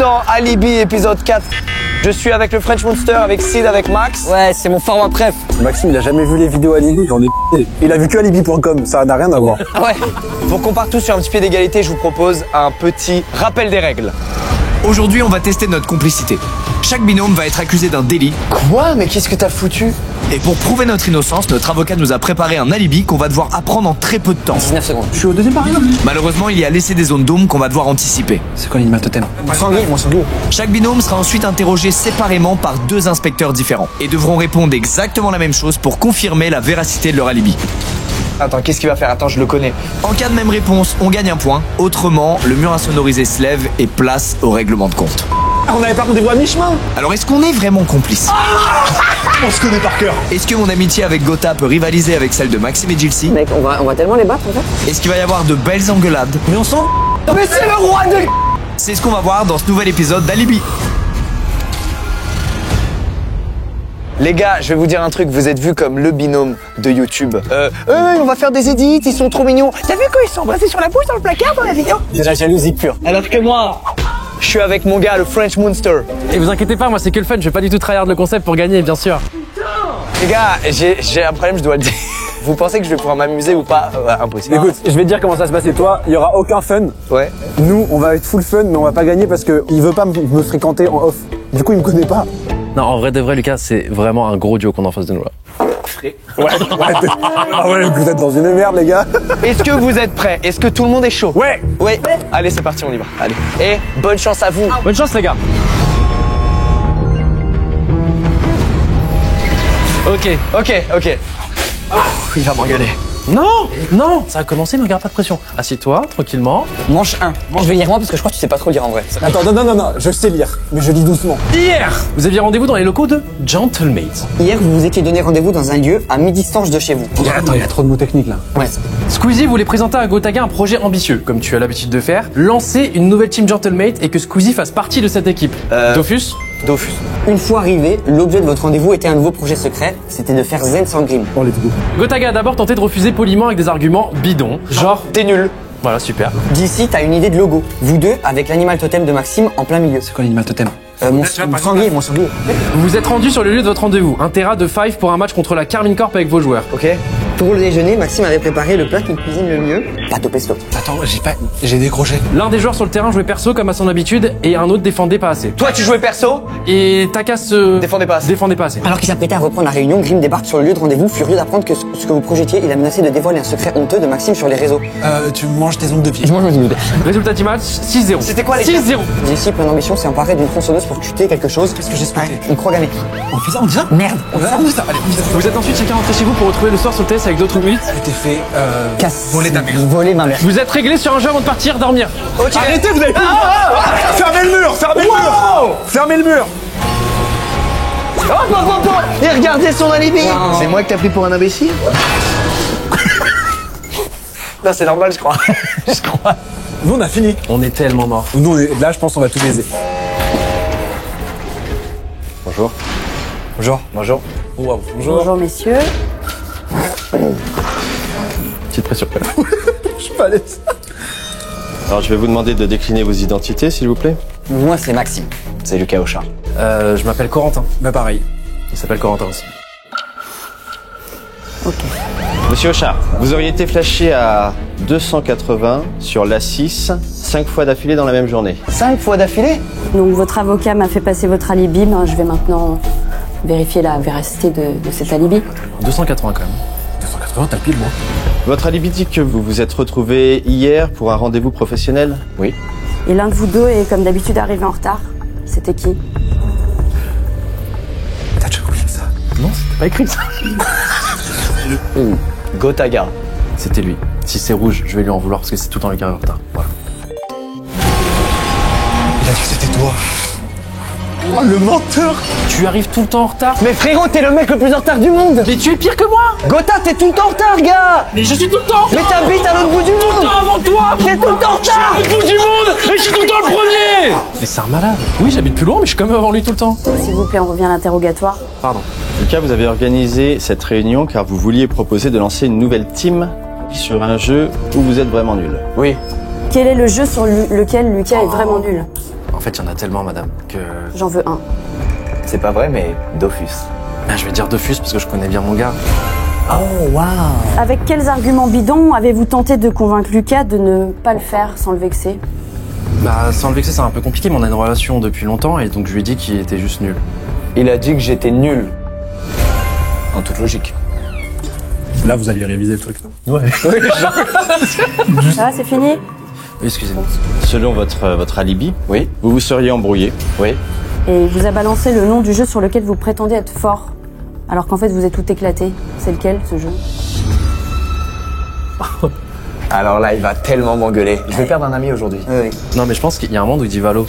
dans Alibi épisode 4. Je suis avec le French Monster, avec Sid, avec Max. Ouais, c'est mon format préf. Maxime, il a jamais vu les vidéos Alibi, j'en ai p***. Il a vu que Alibi.com, ça n'a rien à voir. Ah ouais. Pour qu'on parte tous sur un petit pied d'égalité, je vous propose un petit rappel des règles. Aujourd'hui, on va tester notre complicité. Chaque binôme va être accusé d'un délit. Quoi? Mais qu'est-ce que t'as foutu? Et pour prouver notre innocence, notre avocat nous a préparé un alibi qu'on va devoir apprendre en très peu de temps. 19 secondes. Je suis au deuxième paravent. Malheureusement, il y a laissé des zones d'ombre qu'on va devoir anticiper. C'est quoi l'animal totem? Sanglier. Chaque binôme sera ensuite interrogé séparément par 2 inspecteurs différents et devront répondre exactement la même chose pour confirmer la véracité de leur alibi. Attends, qu'est-ce qu'il va faire? Attends, je le connais. En cas de même réponse, on gagne un point. Autrement, le mur insonorisé se lève et place au règlement de compte. Ah, on avait pas rendez-vous à mi-chemin. Alors est-ce qu'on est vraiment complices? On se connaît par cœur. Est-ce que mon amitié avec Gotha peut rivaliser avec celle de Maxime et Gilsey? Mec, on va tellement les battre en fait. Est-ce qu'il va y avoir de belles engueulades? Mais on s'en... Mais c'est le roi de... C'est ce qu'on va voir dans ce nouvel épisode d'Alibi. Les gars, je vais vous dire un truc, vous êtes vus comme le binôme de YouTube. On va faire des edits, ils sont trop mignons. T'as vu quand ils sont embrassés sur la bouche dans le placard dans la vidéo? C'est la jalousie pure. Alors que moi, je suis avec mon gars, le French Monster. Et vous inquiétez pas, moi c'est que le fun, je vais pas du tout tryhard le concept pour gagner, bien sûr. Les gars, j'ai un problème, je dois le dire. Vous pensez que je vais pouvoir m'amuser ou pas? Impossible. Écoute, je vais te dire comment ça va se passer. Toi, il y aura aucun fun. Ouais. Nous, on va être full fun, mais on va pas gagner parce que il veut pas me fréquenter en off. Du coup, il me connaît pas. Non, en vrai de vrai, Lucas, c'est vraiment un gros duo qu'on a en face de nous là. Ah ouais, vous êtes dans une merde, les gars. Est-ce que vous êtes prêts? Est-ce que tout le monde est chaud? Ouais. Ouais. Allez, c'est parti, on y va. Allez. Et bonne chance à vous. Bonne chance les gars. Ok. Il va m'engueuler. Non, ça a commencé, mais regarde, pas de pression. Assieds-toi, tranquillement. Manche 1. Je vais lire moi parce que je crois que tu sais pas trop lire en vrai. Attends, non, je sais lire, mais je lis doucement. Hier, vous aviez rendez-vous dans les locaux de Gentlemates. Hier, vous vous étiez donné rendez-vous dans un lieu à mi-distance de chez vous. Attends, il y a trop de mots techniques là. Ouais. Squeezie voulait présenter à Gotaga un projet ambitieux, comme tu as l'habitude de faire, lancer une nouvelle team Gentlemates et que Squeezie fasse partie de cette équipe. Dofus. Une fois arrivé, l'objet de votre rendez-vous était un nouveau projet secret, c'était de faire Zen sans Grim. Oh, let's go. Gotaga a d'abord tenté de refuser poliment avec des arguments bidons, genre T'es nul. voilà, super. D'ici, t'as une idée de logo. Vous deux, avec l'animal totem de Maxime en plein milieu. C'est quoi l'animal totem? Mon sanglier. Vous vous êtes rendu sur le lieu de votre rendez-vous, un terrain de 5 pour un match contre la Carmine Corp avec vos joueurs. Ok. Pour le déjeuner, Maxime avait préparé le plat qu'il cuisine le mieux, pâte au pesto. Attends, j'ai décroché. L'un des joueurs sur le terrain jouait perso comme à son habitude et un autre défendait pas assez. Toi, tu jouais perso? Et Taka se Défendais pas assez. défendait pas assez. Alors qu'il s'apprêtait à reprendre la réunion, Grim débarque sur le lieu de rendez-vous, furieux d'apprendre que ce que vous projetiez, il a menacé de dévoiler un secret honteux de Maxime sur les réseaux. Tu manges tes ongles de pied. Je mange mes idées. Résultat du match 6-0. C'était quoi les 6-0. D'ici, plein d'ambition, s'est emparé d'une tronçonneuse pour tuer quelque chose. Qu'est-ce que j'ai spoté? Une croix gammée. On fait ça, on dit ça? Merde. On fait ça, allez, on fait ça. Vous êtes ensuite chacun rentré chez vous pour retrouver le soir sur le test avec d'autres minutes. T'es fait, Casse. voler ta mère. Voler ma mère. Vous êtes réglés sur un jeu avant de partir dormir. Ok. Arrêtez, vous avez plus Fermez le mur, fermez le mur. Et regardez son alibi. C'est moi que t'as pris pour un imbécile? Non, c'est normal, je crois. Je crois. Nous, on a fini. On est tellement morts. Nous, là, je pense qu'on va tout baiser. Bonjour. Bonjour. Bonjour. Bonjour messieurs. Petite pression. Je suis pas à l'aise. Alors je vais vous demander de décliner vos identités s'il vous plaît. Moi, c'est Maxime. C'est Lucas Auchard. Je m'appelle Corentin. Bah pareil. Il s'appelle Corentin aussi. Ok. Monsieur Auchard, vous auriez été flashé à 280 sur l'A6, 5 fois d'affilée dans la même journée. 5 fois d'affilée? Donc votre avocat m'a fait passer votre alibi, ben, je vais maintenant vérifier la véracité de cet alibi. 280 quand même. 280, t'as le pile, moi. Votre alibi dit que vous vous êtes retrouvé hier pour un rendez-vous professionnel? Oui. Et l'un de vous deux est comme d'habitude arrivé en retard. C'était qui? T'as déjà combien de ça? Non, c'était pas écrit ça. Gotaga. C'était lui. Si c'est rouge, je vais lui en vouloir parce que c'est tout le temps le carré en retard. Voilà. Il a dit que c'était toi. Oh, le menteur. Tu arrives tout le temps en retard? Mais frérot, t'es le mec le plus en retard du monde. Mais tu es pire que moi! Gotha, t'es tout le temps en retard, gars. Mais je suis tout le temps en retard! Mais t'habites à l'autre bout du monde. Avant toi! T'es tout le temps en retard. Au bout du monde! Et je suis tout le temps le premier! Mais c'est un malade! Oui, j'habite plus loin, mais je suis quand même avant lui tout le temps. S'il vous plaît, on revient à l'interrogatoire. Pardon. Lucas, vous avez organisé cette réunion car vous vouliez proposer de lancer une nouvelle team sur un jeu où vous êtes vraiment nul. Oui. Quel est le jeu sur lequel Lucas est vraiment nul? fait, il y en a tellement, madame, que... J'en veux un. C'est pas vrai, mais Dofus. Ah, je vais dire Dofus parce que je connais bien mon gars. Avec quels arguments bidons avez-vous tenté de convaincre Lucas de ne pas le faire sans le vexer? Bah, sans le vexer, c'est un peu compliqué, mais on a une relation depuis longtemps et donc je lui ai dit qu'il était juste nul. Il a dit que j'étais nul. En toute logique. Là, vous alliez réviser le truc. Ça va, c'est fini? Oui, excusez-moi. Selon votre alibi, Oui, vous vous seriez embrouillé. oui. Et il vous a balancé le nom du jeu sur lequel vous prétendez être fort, alors qu'en fait vous êtes tout éclaté. C'est lequel, ce jeu? Alors là, il va tellement m'engueuler. Je vais perdre un ami aujourd'hui. Non, mais je pense qu'il y a un monde où il dit Valo.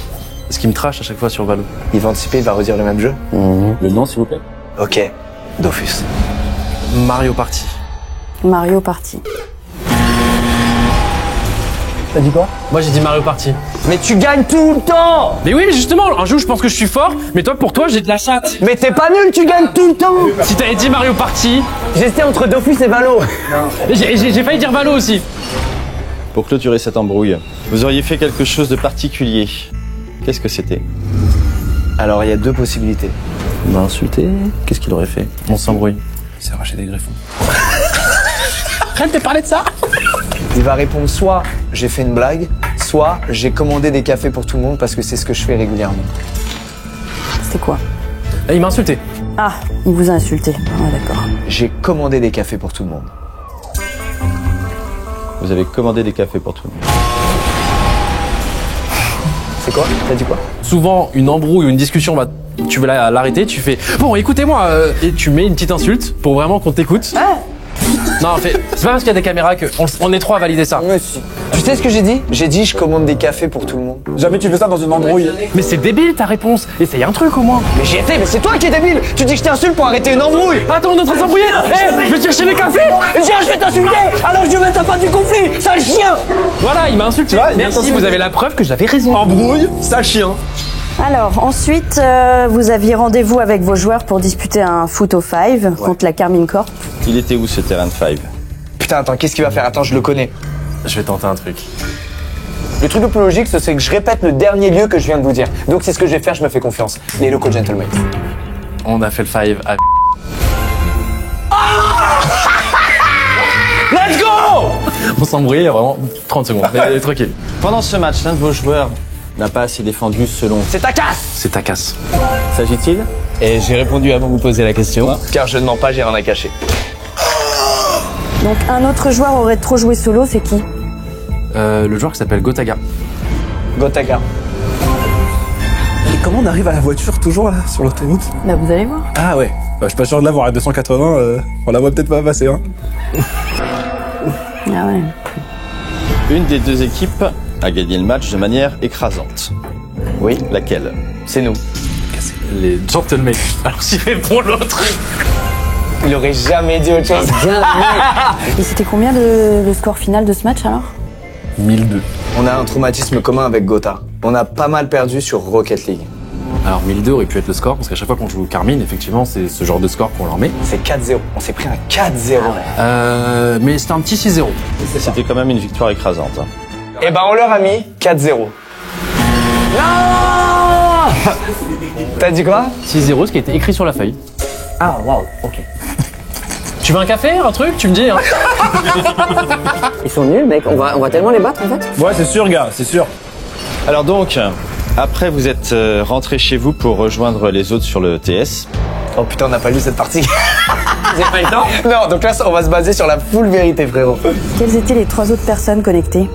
Parce qu'il me trash à chaque fois sur Valo. Il va anticiper, il va redire le même jeu. Le nom, s'il vous plaît. Ok, Dofus. Mario Party. Mario Party. T'as dit quoi? Moi, j'ai dit Mario Party. Mais tu gagnes tout le temps. Mais oui, mais justement, un jeu où je pense que je suis fort, mais toi, pour toi, j'ai de la chatte. Mais t'es pas nul, tu gagnes tout le temps. Si t'avais dit Mario Party, J'étais entre Dofus et Valo. j'ai failli dire Valo aussi. Pour clôturer cette embrouille, vous auriez fait quelque chose de particulier. Qu'est-ce que c'était? Alors, il y a deux possibilités. Il m'a insulté. Qu'est-ce qu'il aurait fait? On s'embrouille. C'est arraché des greffons. Arrête de parler de ça. Il va répondre soit j'ai fait une blague, soit j'ai commandé des cafés pour tout le monde parce que c'est ce que je fais régulièrement. C'était quoi? Il m'a insulté. Ah, il vous a insulté. Ah, d'accord. J'ai commandé des cafés pour tout le monde. Vous avez commandé des cafés pour tout le monde. C'est quoi? T'as dit quoi? Souvent, une embrouille ou une discussion, tu veux l'arrêter, tu fais bon, écoutez-moi, et tu mets une petite insulte pour vraiment qu'on t'écoute. Non, c'est pas parce qu'il y a des caméras qu'on est trois à valider ça. Tu sais ce que j'ai dit? J'ai dit je commande des cafés pour tout le monde. Jamais tu fais ça dans une embrouille. Mais c'est débile ta réponse. Essaye un truc au moins. Mais j'y étais, mais c'est toi qui es débile. Tu dis que je t'insulte pour arrêter une embrouille. Attends, on est en train de s'embrouiller. Je vais chercher les cafés. Tiens, je vais t'insulter. Alors je vais ta fin du conflit, sale chien. Voilà, il m'a insulté. Merci, vous avez la preuve que j'avais raison. Embrouille, sale chien. Alors, ensuite, vous aviez rendez-vous avec vos joueurs pour disputer un foot au 5 contre la Carmine Corp. Il était où ce terrain de 5? Putain, attends, qu'est-ce qu'il va faire? Attends, je le connais. Je vais tenter un truc. Le truc le plus logique, c'est que je répète le dernier lieu que je viens de vous dire. Donc c'est ce que je vais faire, je me fais confiance. Les locaux gentlemen. On a fait le 5 à... Let's go! On s'embrouillait il y a vraiment 30 secondes. Mais tranquille. Pendant ce match, l'un de vos joueurs n'a pas assez défendu selon. C'est ta casse! C'est ta casse. S'agit-il? Et j'ai répondu avant que vous posiez la question. Car je ne mens pas, j'ai rien à cacher. Donc, un autre joueur aurait trop joué solo, c'est qui? Le joueur qui s'appelle Gotaga. Gotaga. Et comment on arrive à la voiture toujours là, sur l'autoroute? Bah, vous allez voir. Ah ouais. Bah, je suis pas sûr de l'avoir à 280, on la voit peut-être pas passer, hein. Ah ouais. Une des deux équipes a gagné le match de manière écrasante. Oui, Laquelle? c'est nous. Les gentlemen. Alors s'il répond l'autre. Il aurait jamais dit autre chose. Et c'était combien le score final de ce match alors? 1002. On a un traumatisme commun avec Gotha. On a pas mal perdu sur Rocket League. Alors 1002 aurait pu être le score, parce qu'à chaque fois qu'on joue au Carmine, effectivement, c'est ce genre de score qu'on leur met. C'est 4-0. On s'est pris un 4-0. Mais c'était un petit 6-0. C'était quand même une victoire écrasante. Hein. Eh ben, on leur a mis 4-0. Non! T'as dit quoi? 6-0, ce qui a été écrit sur la feuille. Ah, waouh, ok. Tu veux un café, un truc? Tu me dis, hein. Ils sont nuls, mec. On va tellement les battre, en fait. Ouais, c'est sûr, gars, c'est sûr. Alors donc, après vous êtes rentré chez vous pour rejoindre les autres sur le TS. Oh putain, on n'a pas lu cette partie. Vous avez pas eu le temps? Non, donc là, on va se baser sur la full vérité, frérot. Quelles étaient les 3 autres personnes connectées?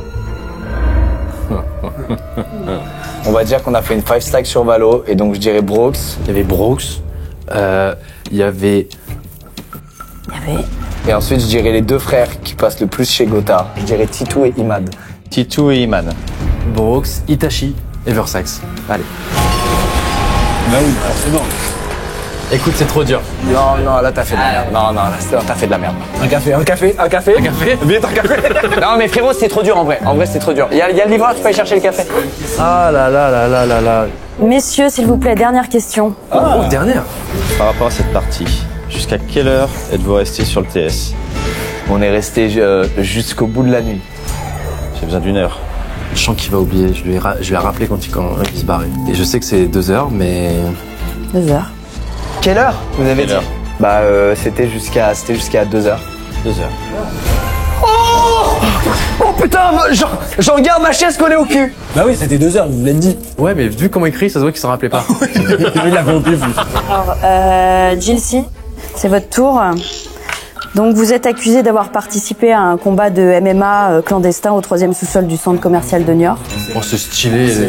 On va dire qu'on a fait une 5 stack sur Valo, et donc je dirais Brooks. Il y avait Brooks. Il y avait... Et ensuite, je dirais les deux frères qui passent le plus chez Gotha. Je dirais Titou et Imad. Titou et Iman. Brooks, Itachi et Versax. Allez. Bah oui, forcément. Écoute, c'est trop dur. Non, non, là, t'as fait de la merde. Non, non, là, t'as fait de la merde. Un café. Un café? Vite, un café. Non, mais frérot, c'était trop dur en vrai. En vrai, c'était trop dur. Il y a le livreur, tu peux aller chercher le café. Ah là là là là là là. Messieurs, s'il vous plaît, dernière question. Oh, dernière. Par rapport à cette partie, jusqu'à quelle heure êtes-vous resté sur le TS? On est resté jusqu'au bout de la nuit. J'ai besoin d'une heure. Je sens qu'il va oublier. Je vais rappeler quand il se barrait. Et je sais que c'est 2 heures, mais 2 heures. Quelle heure vous avez dit heure Bah c'était jusqu'à 2 heures. 2 heures. Oh putain, j'en garde ma chaise collée au cul. Bah oui, c'était 2 heures, vous l'avez dit. ouais, mais vu comment il crie, ça se voit qu'il s'en rappelait pas. Il l'avait au pif. Alors, Jilcy, c'est votre tour. Donc, vous êtes accusé d'avoir participé à un combat de MMA clandestin au 3e sous-sol du centre commercial de Niort. Oh, c'est stylé.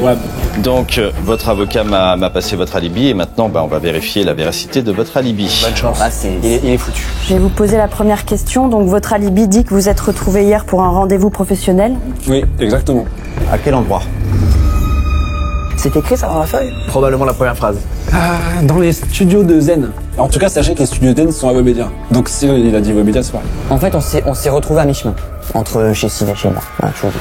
Donc, votre avocat m'a passé votre alibi et maintenant, on va vérifier la véracité de votre alibi. Bonne chance. Il est foutu. Je vais vous poser la première question. Donc, votre alibi dit que vous êtes retrouvé hier pour un rendez-vous professionnel. Oui, exactement. À quel endroit? C'est écrit ça dans la feuille? Probablement la première phrase. Dans les studios de Zen. En tout cas, sachez que les studios de Zen sont à Webedia. Donc si il a dit Webedia, c'est pareil. En fait, on s'est retrouvés à mi-chemin. Entre chez Sid et chez moi. Voilà, je vous dis.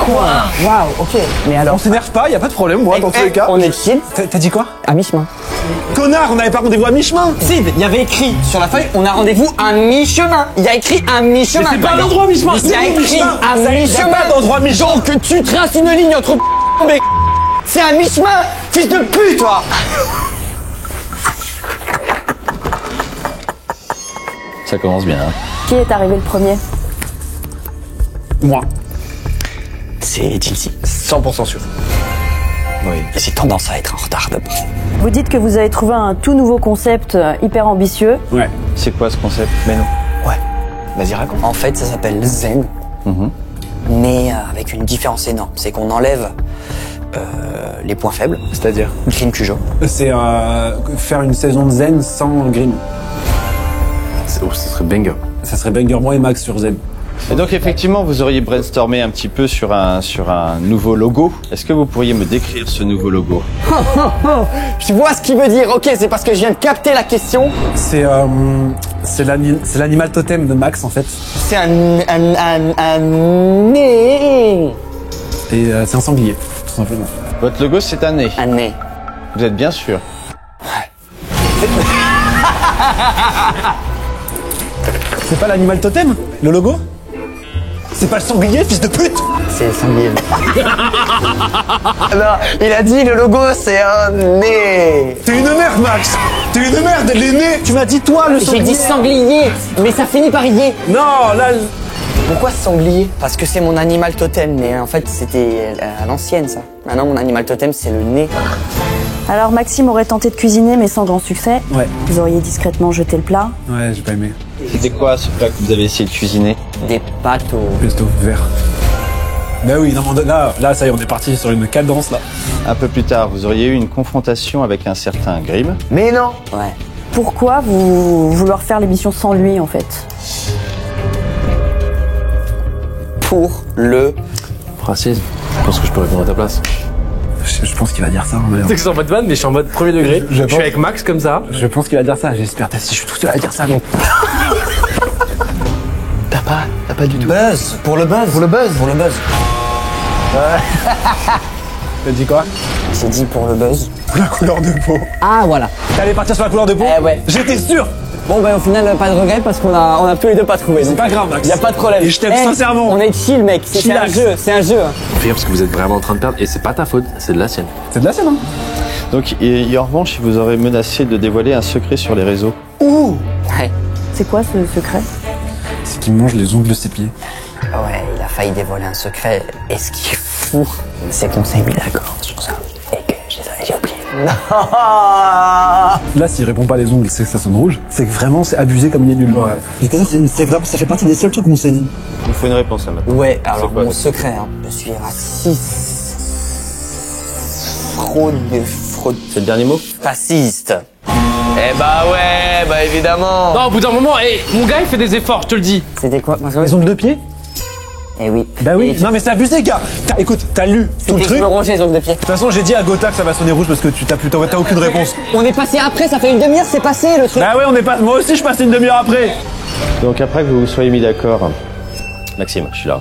Quoi? Waouh, ok. Mais alors. On s'énerve pas, y a pas de problème, moi, dans tous les cas. On est chill. T'as dit quoi? À mi-chemin. Connard, on n'avait pas rendez-vous à mi-chemin. Sid, il y avait écrit sur la feuille, on a rendez-vous à mi-chemin. Il y a écrit à mi-chemin. C'est pas un endroit mi-chemin. Il y a écrit à mi-chemin. Y a pas d'endroit mi-chemin. Donc tu traces une ligne entre mais c'est à mi-chemin, fils de pute, toi. Ça commence bien. Hein. Qui est arrivé le premier? Moi. C'est Jilcy. 100% sûr. Oui. J'ai tendance à être en retard d'abord. Vous dites que vous avez trouvé un tout nouveau concept hyper ambitieux. Ouais. C'est quoi ce concept? Mais non. Ouais. Vas-y, raconte. En fait, ça s'appelle Zen. Mais avec une différence énorme. C'est qu'on enlève les points faibles. C'est-à-dire? Grim Cujo. C'est faire une saison de Zen sans Grim. Ce serait banger. Ça serait banger moi et Max sur Zen. Et donc effectivement, vous auriez brainstormé un petit peu sur un nouveau logo. Est-ce que vous pourriez me décrire ce nouveau logo? Je vois ce qu'il veut dire. Ok, c'est parce que je viens de capter la question. C'est l'animal totem de Max en fait. C'est un nez. Et c'est un sanglier, tout simplement. Votre logo, c'est un nez. Un nez. Vous êtes bien sûr? C'est pas l'animal totem, le logo? C'est pas le sanglier, fils de pute? C'est le sanglier. Non, il a dit le logo c'est un nez. T'es une merde, Max. T'es une merde, les nez. Tu m'as dit toi le J'ai sanglier. dit sanglier, mais ça finit par y. Non, là. Pourquoi sanglier? Parce que c'est mon animal totem, mais en fait c'était à l'ancienne ça. Maintenant mon animal totem c'est le nez. Alors Maxime aurait tenté de cuisiner mais sans grand succès. Ouais. Vous auriez discrètement jeté le plat. Ouais, j'ai pas aimé. C'était quoi ce plat que vous avez essayé de cuisiner? Des pâtes au... Pesto vert. Bah oui, non, là, ça y est, on est parti sur une cadence là. Un peu plus tard, vous auriez eu une confrontation avec un certain Grim. Mais non. Ouais. Pourquoi vous vouloir faire l'émission sans lui en fait? Pour le... Francis, je pense que je peux répondre à ta place. Je pense qu'il va dire ça. Tu sais que c'est en mode vanne, mais je suis en mode premier degré. Je pense- suis avec Max comme ça. Je pense qu'il va dire ça, j'espère. Si je suis tout seul à dire ça, donc. T'as pas du tout. Buzz. Pour le buzz. Pour le buzz. Pour le buzz. T'as dit quoi? J'ai dit pour le buzz. La couleur de peau. Ah voilà. T'allais partir sur la couleur de peau? Eh ouais. J'étais sûr. Bon ben au final pas de regret parce qu'on a tous les deux pas trouvé. C'est donc pas grave, Max. y a pas de problème. Et je t'aime Eh, sincèrement. On est chill mec, c'est un Chillax. jeu, c'est un jeu. Fais parce que vous êtes vraiment en train de perdre et c'est pas ta faute, c'est de la sienne. C'est de la scène, hein? Donc, et en revanche, il vous aurait menacé de dévoiler un secret sur les réseaux. Ouais. C'est quoi ce secret? C'est qu'il mange les ongles de ses pieds. Ouais, il a failli dévoiler un secret. Et ce qui est fou, c'est qu'on s'est mis d'accord sur ça. Et que j'ai oublié. Là, s'il répond pas les ongles, c'est que ça sonne rouge. C'est que vraiment, c'est abusé comme il est nul. Ouais. C'est vraiment, ça fait partie des seuls trucs qu'on s'est dit. Il faut une réponse là maintenant. Ouais, alors quoi, mon le secret, hein, je suis raciste. Fraude. C'est le dernier mot? Raciste. Eh bah ouais, bah évidemment. Non, au bout d'un moment, mon gars il fait des efforts, je te le dis. C'était quoi? Les ongles de pied? Eh oui. Bah oui. Non, mais c'est abusé, gars. Écoute, t'as lu tout le Je truc. me rongeais les ongles de pied. De toute façon, j'ai dit à Gotha que ça va sonner rouge parce que t'as aucune réponse. On est passé après, ça fait une demi-heure, c'est passé le truc. Bah ouais, on est pas. Moi aussi, je passe une demi-heure après. Donc après que vous vous soyez mis d'accord, Maxime, je suis là.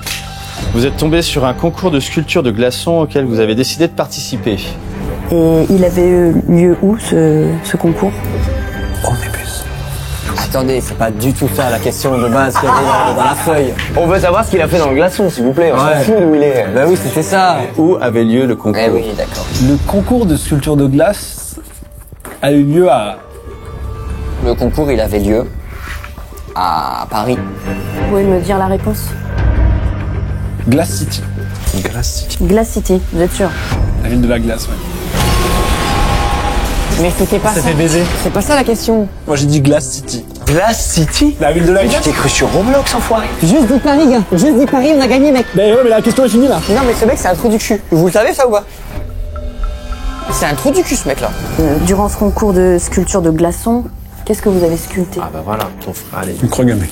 Vous êtes tombé sur un concours de sculpture de glaçons auquel vous avez décidé de participer. Et il avait eu lieu où ce concours? Omnibus. Attendez, c'est pas du tout ça la question de base qu'il y avait dans la feuille. On veut savoir ce qu'il a fait dans le glaçon, s'il vous plaît. On s'en fout d'où il est. Bah oui, c'était ça. Où avait lieu le concours? Eh oui, d'accord. Le concours de sculpture de glace a eu lieu à... Le concours, il avait lieu à Paris. Vous pouvez me dire la réponse? Glass City. Glass City, vous êtes sûr? La ville de la glace, ouais. Mais c'était pas ça. Ça fait baiser. C'est pas ça la question. Moi j'ai dit Glass City. Glass City? La ville de la Tu glace. t'es cru sur Roblox, enfoiré. Juste dit Paris, gars. Juste dit Paris, on a gagné, mec. Ben ouais, mais la question est finie là. Non, mais ce mec, c'est un trou du cul. Vous le savez, ça ou pas? C'est un trou du cul, ce mec-là. Durant ce concours de sculpture de glaçons, qu'est-ce que vous avez sculpté? Ah bah voilà, ton frère, allez. Une croix gammée.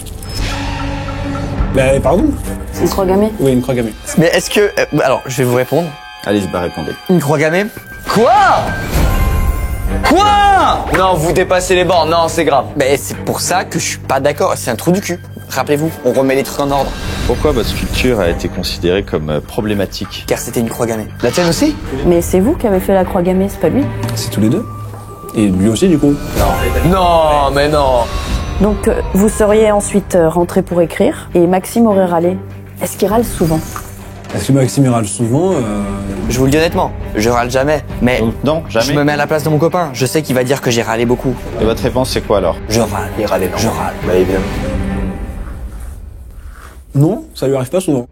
Ben pardon? C'est une croix gammée? Oui, une croix gammée. Mais est-ce que... alors, je vais vous répondre. Allez, bah répondez. Une croix gammée? Quoi? Quoi? Non, vous dépassez les bornes. Non, c'est grave. Mais c'est pour ça que je suis pas d'accord. C'est un trou du cul. Rappelez-vous, on remet les trucs en ordre. Pourquoi votre sculpture a été considérée comme problématique? Car c'était une croix gammée. La tienne aussi? Mais c'est vous qui avez fait la croix gammée, c'est pas lui? C'est tous les deux. Et lui aussi du coup. Non, mais non. Donc vous seriez ensuite rentré pour écrire et Maxime aurait râlé. Est-ce qu'il râle souvent? Est-ce que Maxime râle souvent Je vous le dis honnêtement, je râle jamais. Mais Non, je me jamais. mets à la place de mon copain. Je sais qu'il va dire que j'ai râlé beaucoup. Et votre réponse, c'est quoi alors? Je râle. Il râlait, non. Je râle. Bah, évidemment. Non, ça lui arrive pas souvent.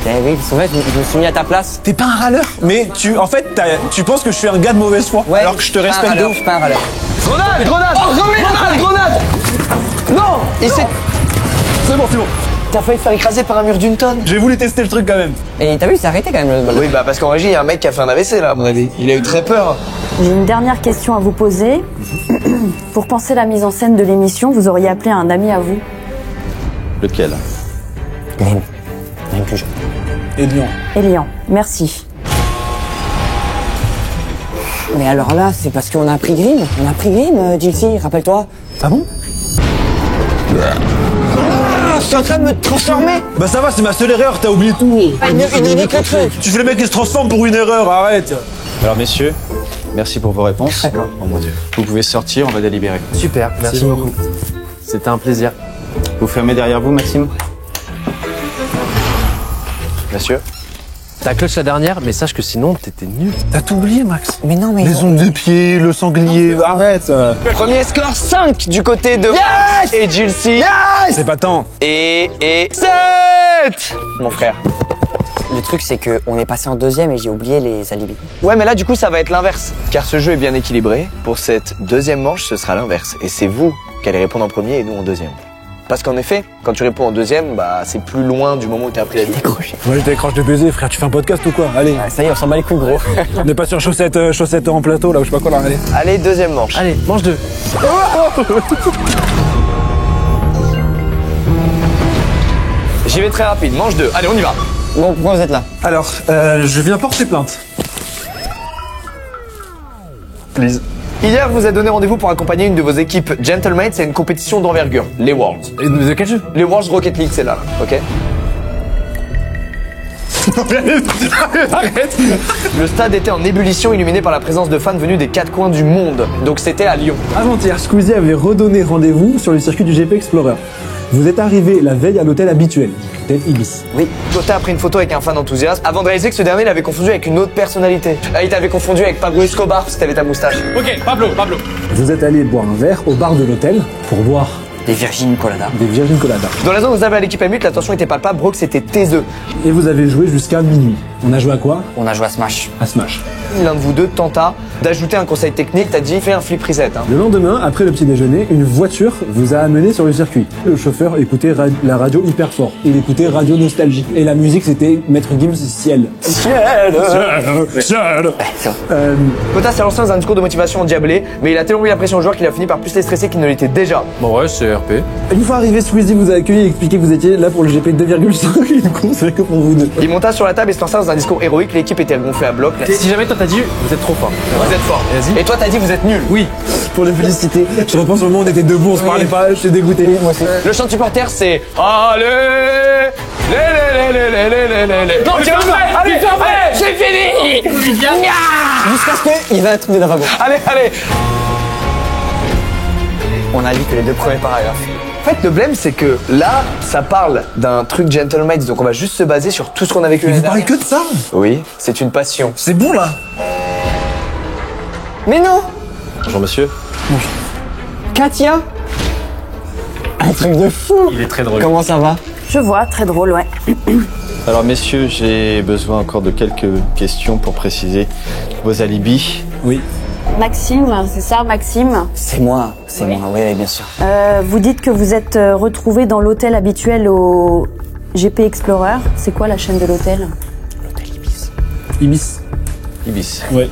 Eh oui, c'est vrai, je me suis mis à ta place. T'es pas un râleur. Mais en fait, tu penses que je suis un gars de mauvaise foi, alors que je te respecte de ouf. Je suis pas un râleur. Grenade! Grenade! Oh, grenade! Non! Et c'est... C'est bon, c'est bon. T'as failli te faire écraser par un mur d'une tonne. J'ai voulu tester le truc quand même. Et t'as vu, c'est arrêté quand même. Oui, bah parce qu'en régie, il y a un mec qui a fait un AVC là, à mon avis. Il a eu très peur. J'ai une dernière question à vous poser. Pour penser la mise en scène de l'émission, vous auriez appelé un ami à vous? Lequel? Même que je... Elian. Elian, merci. Mais alors là, c'est parce qu'on a pris Grimm. On a pris Grimm, Jilcy, rappelle-toi. Ah bon? Je suis en train de me transformer. Bah ça va, c'est ma seule erreur, t'as oublié tout. Il est que truc. Tu fais le mec qui se transforme pour une erreur, arrête. Alors messieurs, merci pour vos réponses. D'accord. Oh mon dieu. Vous pouvez sortir, on va délibérer. Super, merci beaucoup. C'était un plaisir. Vous fermez derrière vous, Maxime? Monsieur? T'as clutch la dernière, mais sache que sinon, t'étais nul. T'as tout oublié, Max. Mais non, mais... Les ongles de pied, le sanglier, arrête. Premier score 5 du côté de Max et Jilcy. C'est pas tant. Et 7! Mon frère. Le truc, c'est que on est passé en deuxième et j'ai oublié les alibis. Ouais, mais là, du coup, ça va être l'inverse. Car ce jeu est bien équilibré. Pour cette deuxième manche, ce sera l'inverse. Et c'est vous qui allez répondre en premier et nous en deuxième. Parce qu'en effet, quand tu réponds en deuxième, bah, c'est plus loin du moment où t'as appris la vie. Moi, je décroche de baiser, frère. Tu fais un podcast ou quoi? Allez. Ça y est, on s'en bat les couilles, gros. On n'est pas sur chaussettes en plateau, là, ou je sais pas quoi, là. Allez. Allez, deuxième manche. Allez, mange deux. J'y vais très rapide. Manche 2. Allez, on y va. Bon, pourquoi vous êtes là? Alors, je viens porter plainte. Please. Hier, vous avez donné rendez-vous pour accompagner une de vos équipes Gentlemen, c'est une compétition d'envergure, les Worlds. Et de quel jeu? Les Worlds Rocket League, c'est là, ok? Arrête. Le stade était en ébullition, illuminé par la présence de fans venus des 4 coins du monde. Donc c'était à Lyon. Avant-hier, Squeezie avait redonné rendez-vous sur le circuit du GP Explorer. Vous êtes arrivé la veille à l'hôtel habituel, l'hôtel Ibis. Oui. Côté a pris une photo avec un fan enthousiaste avant de réaliser que ce dernier l'avait confondu avec une autre personnalité. Il t'avait confondu avec Pablo Escobar parce que t'avais ta moustache. Ok, Pablo. Vous êtes allé boire un verre au bar de l'hôtel pour boire Des Virgin Colada. des Virgin Colada. Dans la zone où vous avez à l'équipe amute, la tension était palpable, Brooke c'était taiseux. Et vous avez joué jusqu'à minuit. On a joué à quoi? On a joué à Smash. À Smash. L'un de vous deux tenta d'ajouter un conseil technique, t'as dit fais un flip reset. Hein. Le lendemain, après le petit déjeuner, une voiture vous a amené sur le circuit. Le chauffeur écoutait la radio hyper fort. Il écoutait Radio Nostalgie. Et la musique, c'était Maître Gims Ciel. Ciel. Kota s'est lancé dans un discours de motivation endiablé, mais il a tellement mis la pression aux joueurs qu'il a fini par plus les stresser qu'il ne l'était déjà. Bon ouais, c'est RP. Une fois arrivé, Squeezie vous a accueilli et expliqué que vous étiez là pour le GP 2,5 et du coup, c'est que pour vous deux. Il monta sur la table et se lança dans un discours héroïque, l'équipe était gonflée à bloc. Si jamais toi t'as dit, vous êtes trop fort. Vous êtes fort. Vas-y. Et toi t'as dit vous êtes nul. Oui. Pour les féliciter. Je repense au moment où on était debout, on se parlait pas, j'étais dégoûté. Moi aussi. Le chant de supporter c'est allez les. Non, allez, c'est fini. Jusqu'à ce qu'il va trouver d'un wagon. Allez. On a lu que les 2 premiers paragraphes. En fait, le problème, c'est que là, ça parle d'un truc gentleman, donc on va juste se baser sur tout ce qu'on a vécu. Mais vous parlez que de ça? Oui, c'est une passion. C'est bon là. Mais non! Bonjour monsieur. Katia! Un truc de fou! Il est très drôle. Comment ça va? Je vois, très drôle, ouais. Alors messieurs, j'ai besoin encore de quelques questions pour préciser vos alibis. Oui. Maxime, c'est ça, Maxime? C'est moi, oui, bien sûr. Vous dites que vous êtes retrouvé dans l'hôtel habituel au GP Explorer. C'est quoi la chaîne de l'hôtel? L'hôtel Ibis. Ibis. Ibis. Ouais.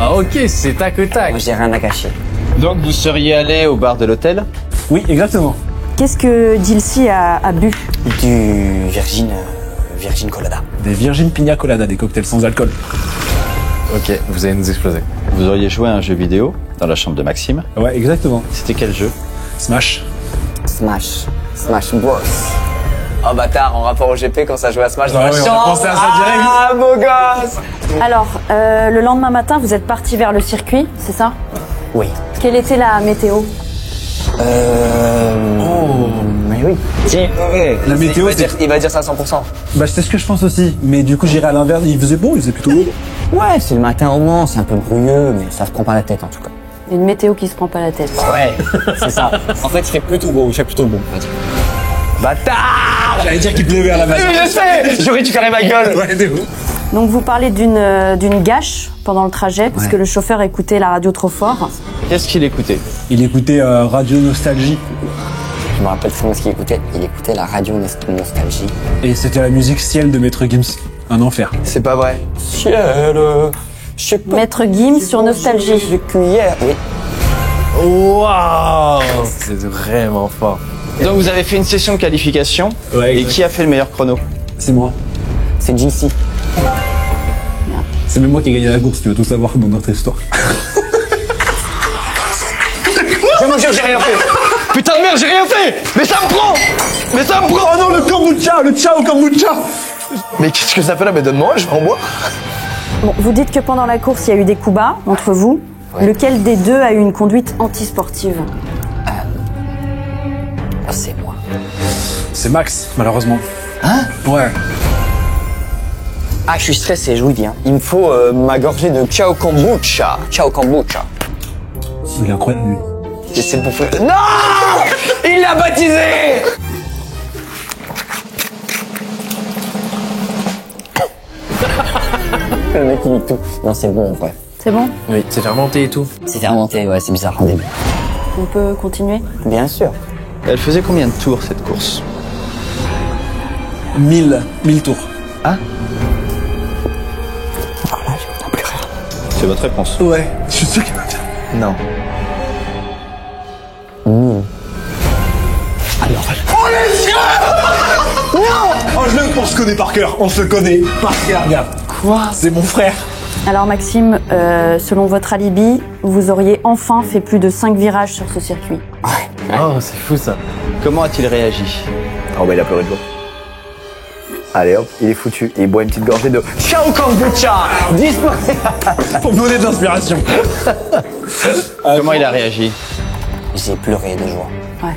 Ah ok, c'est tac au tac. Moi, j'ai rien à cacher. Donc vous seriez allé au bar de l'hôtel? Oui, exactement. Qu'est-ce que Dilcy a bu? Du Virgin Colada. Des Virgin Pina Colada, des cocktails sans alcool. Ok, vous allez nous exploser. Vous auriez joué à un jeu vidéo dans la chambre de Maxime. Ouais, exactement. C'était quel jeu? Smash. Smash Bros. Oh bâtard, en rapport au GP quand ça jouait à Smash dans Ah la ouais, on a chambre. pensé à ça direct. Ah, beau gosse. Alors, le lendemain matin, vous êtes parti vers le circuit, c'est ça? Oui. Quelle était la météo? Mais oui. La météo, c'est... Il va dire ça à 100%. Bah, c'est ce que je pense aussi. Mais du coup, j'irai à l'inverse. Il faisait beau, il faisait plutôt beau. Ouais, c'est le matin au Mans, c'est un peu brouilleux, mais ça se prend pas la tête en tout cas. Une météo qui se prend pas la tête. Ouais, c'est ça. En fait, il fait plutôt beau, Bâtard. J'allais dire qu'il pleuvait à la base. Oui, je sais. J'aurais dû fermer ma gueule. Ouais, de ouf. Donc vous parlez d'une gâche pendant le trajet, puisque le chauffeur écoutait la radio trop fort. Qu'est-ce qu'il écoutait? Il écoutait Radio Nostalgie. Je me rappelle très bien ce qu'il écoutait. Il écoutait la radio Nostalgie. Et c'était la musique Ciel de Maître Gims. Un enfer. C'est pas vrai. Ciel, je sais pas. Maître Gims sur Nostalgie. De cuillère, oui. Waouh, c'est vraiment fort. Donc vous avez fait une session de qualification. Ouais, Et exact. qui a fait le meilleur chrono? C'est moi. C'est JC. C'est même moi qui ai gagné la course, tu veux tout savoir dans notre histoire. Je me jure, j'ai rien fait. Putain de merde, j'ai rien fait. Mais ça me prend. Oh non, le kombucha, le ciao kombucha. Mais qu'est-ce que ça fait là? Mais donne-moi, je vais en boire. Bon, vous dites que pendant la course, il y a eu des coups bas entre vous. Ouais. Lequel des deux a eu une conduite antisportive? C'est moi. C'est Max, malheureusement. Hein? Ouais. Ah, je suis stressé, je vous le dis. Hein. Il me faut ma gorgée de ciao kombucha. Ciao kombucha. Il est incroyable, lui. J'essaie de bouffer. Non. Il l'a baptisé. Le mec, il dit tout. Non, c'est bon, en vrai. C'est bon? Oui, c'est fermenté et tout. C'est fermenté, ouais, c'est bizarre. Rendez-vous. On peut continuer? Bien sûr. Elle faisait combien de tours cette course? 1000 tours. Alors là, je comprends plus rien. C'est votre réponse. Ouais. Je suis sûr qu'il va dire. Non. On se connaît par cœur. On se connaît par cœur, regarde. Quoi? C'est mon frère. Alors Maxime, selon votre alibi, vous auriez enfin fait plus de 5 virages sur ce circuit. Oh, c'est fou ça. Comment a-t-il réagi? Oh bah il a pleuré de joie. Allez hop, il est foutu. Et il boit une petite gorgée de ciao kombucha. Disponible. Pour me donner de l'inspiration. Comment il a réagi? J'ai pleuré de joie. Ouais.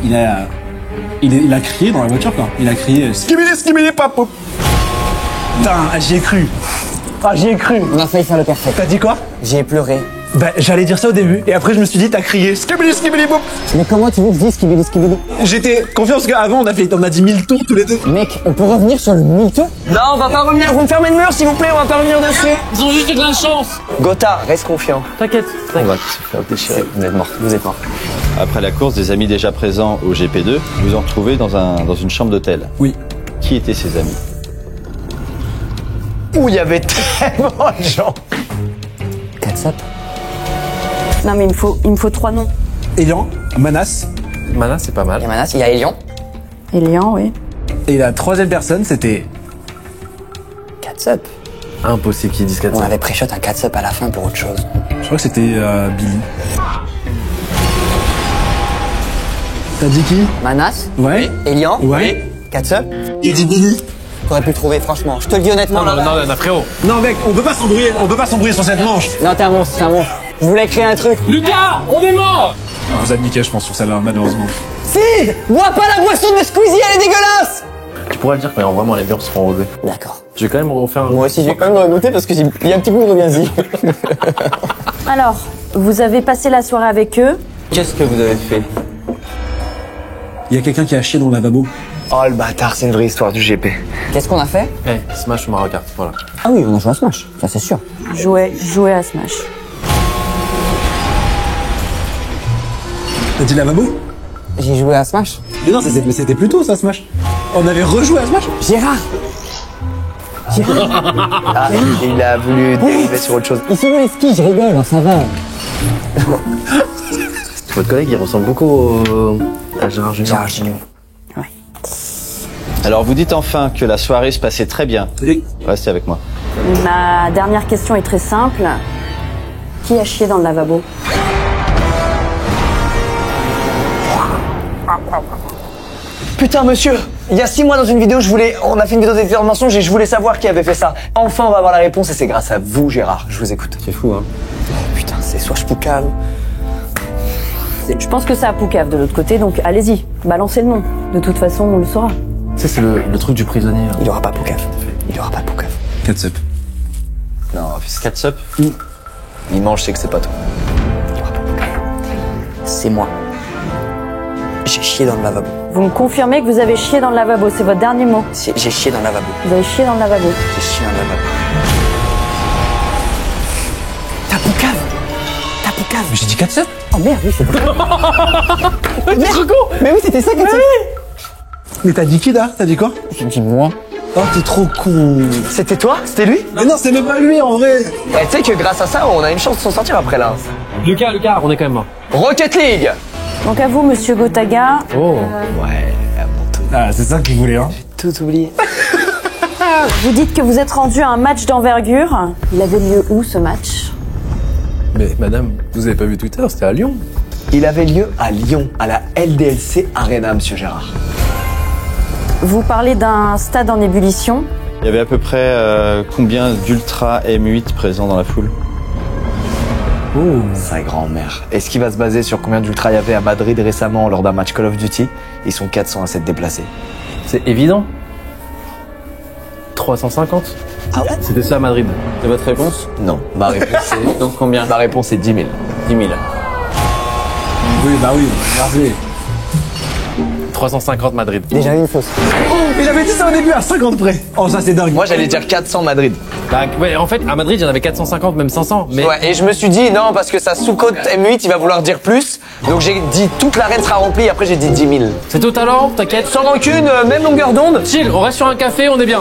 Il a crié dans la voiture, quoi. Il a crié skibidi papou. Putain, j'y ai cru. Ah, j'y ai cru. On a failli faire le perfect. T'as dit quoi? J'ai pleuré. Bah, j'allais dire ça au début. Et après, je me suis dit, t'as crié skibidi boum. Mais comment tu veux que je dise skibidi? J'étais confiant parce qu'avant, on a dit 1000 tours tous les deux. Mec, on peut revenir sur le mytho? Non, on va pas revenir. Vous me fermez le mur s'il vous plaît, on va pas revenir dessus. Ils ont juste de la chance. Gotha, reste confiant. T'inquiète. On va se faire déchirer. Vous êtes mort, vous êtes mort. Après la course, des amis déjà présents au GP2 vous ont retrouvé dans une chambre d'hôtel. Oui. Qui étaient ces amis? Où il y avait tellement de gens. Katsap. Non mais il me faut 3 noms. Elian, Manas. Mana, c'est pas Il y a mal. Manas, il y a Elian. Elian, oui. Et la troisième personne, c'était... Katsap. Impossible qu'ils disent 4 On avait pré-shot un Katsap à la fin pour autre chose. Je crois que c'était Billy. T'as dit qui? Manas. Ouais. Elian. Ouais. Katsap. Il dit Billy. T'aurais pu le trouver, franchement. Je te le dis honnêtement. Non, frérot. Non, mec, on peut pas s'embrouiller sur cette manche. Non, t'es un monstre, c'est un monstre. Je voulais créer un truc. Lucas, on est mort. Vous avez niqué, je pense, sur celle-là, malheureusement. Sid, bois pas la boisson de Squeezie, elle est dégueulasse. Tu pourrais le dire quand vraiment les murs seront relevés. D'accord. Je vais quand même refaire un... Moi aussi, j'ai quand même noté parce que il y a un petit coup de reviens-y. Alors, vous avez passé la soirée avec eux. Qu'est-ce que vous avez fait? Il y a quelqu'un qui a chié dans le lavabo. Oh le bâtard, c'est une vraie histoire du GP. Qu'est-ce qu'on a fait? Eh, Smash Mario Kart, voilà. Ah oui, on a joué à Smash, ça c'est sûr. Jouer à Smash. T'as dit lavabo? J'ai joué à Smash. Mais non, c'était plus tôt, ça, Smash. On avait rejoué à Smash. Gérard. Ah, il a voulu dériver sur autre chose. Ils sont les skis, je rigole, hein, ça va. Votre collègue, il ressemble beaucoup à Gérard Junior. Gérard Junior. Alors vous dites enfin que la soirée se passait très bien. Oui. Restez avec moi. Ma dernière question est très simple. Qui a chié dans le lavabo? Putain monsieur, il y a 6 mois dans une vidéo, on a fait une vidéo d'éditeur de mensonges et je voulais savoir qui avait fait ça. Enfin on va avoir la réponse et c'est grâce à vous Gérard, je vous écoute. C'est fou, hein. Putain, c'est soit je poucave. Je pense que c'est à Poucave de l'autre côté, donc allez-y, balancez le nom. De toute façon, on le saura. Tu sais, c'est le truc du prisonnier. Là. Il aura pas poucave. Il aura pas poucave. Catsup. Non, fils. Catsup. Il mange, c'est que c'est pas toi. C'est moi. J'ai chié dans le lavabo. Vous me confirmez que vous avez chié dans le lavabo, c'est votre dernier mot. J'ai chié dans le lavabo. Vous avez chié dans le lavabo. J'ai chié dans le lavabo. T'as Poucave. Mais j'ai dit catsup. Oh merde, oui, c'est vrai. T'es trop con. Mais oui, c'était ça, Catsup. Mais t'as dit qui, là? T'as dit quoi? J'ai dit moi. Oh, t'es trop con. C'était toi? C'était lui? Mais non, c'est même pas lui, en vrai. Eh, tu sais que grâce à ça, on a une chance de s'en sortir après là. Lucas, on est quand même mort. Rocket League. Donc à vous, monsieur Gotaga. Oh. Ouais, Ah, c'est ça qu'il voulait, hein. tout oublié. Vous dites que vous êtes rendu à un match d'envergure. Il avait lieu où, ce match? Mais madame, vous avez pas vu Twitter, c'était à Lyon. Il avait lieu à Lyon, à la LDLC Arena, monsieur Gérard. Vous parlez d'un stade en ébullition. Il y avait à peu près combien d'Ultra M8 présents dans la foule? Sa grand-mère. Est-ce qu'il va se baser sur combien d'ultra il y avait à Madrid récemment lors d'un match Call of Duty? Ils sont 400 à s'être déplacés. C'est évident. 350. Ah ouais? C'était ça à Madrid. C'est votre réponse? Non. Ma réponse c'est... Donc combien? Ma réponse est 10 000. 10 000. Oui, bah oui, regardez. 350 Madrid. Déjà une fausse. Oh, il avait dit ça au début à 50 près. Oh, ça c'est dingue. Moi j'allais dire 400 Madrid. Bah, ouais, en fait, à Madrid, il y en avait 450, même 500. Mais Ouais, et je me suis dit non parce que sa sous-côte M8 il va vouloir dire plus. Donc j'ai dit toute l'arène sera remplie et après j'ai dit 10 000. c'est au talent, t'inquiète. Sans rancune, même longueur d'onde. Chill, on reste sur un café, on est bien.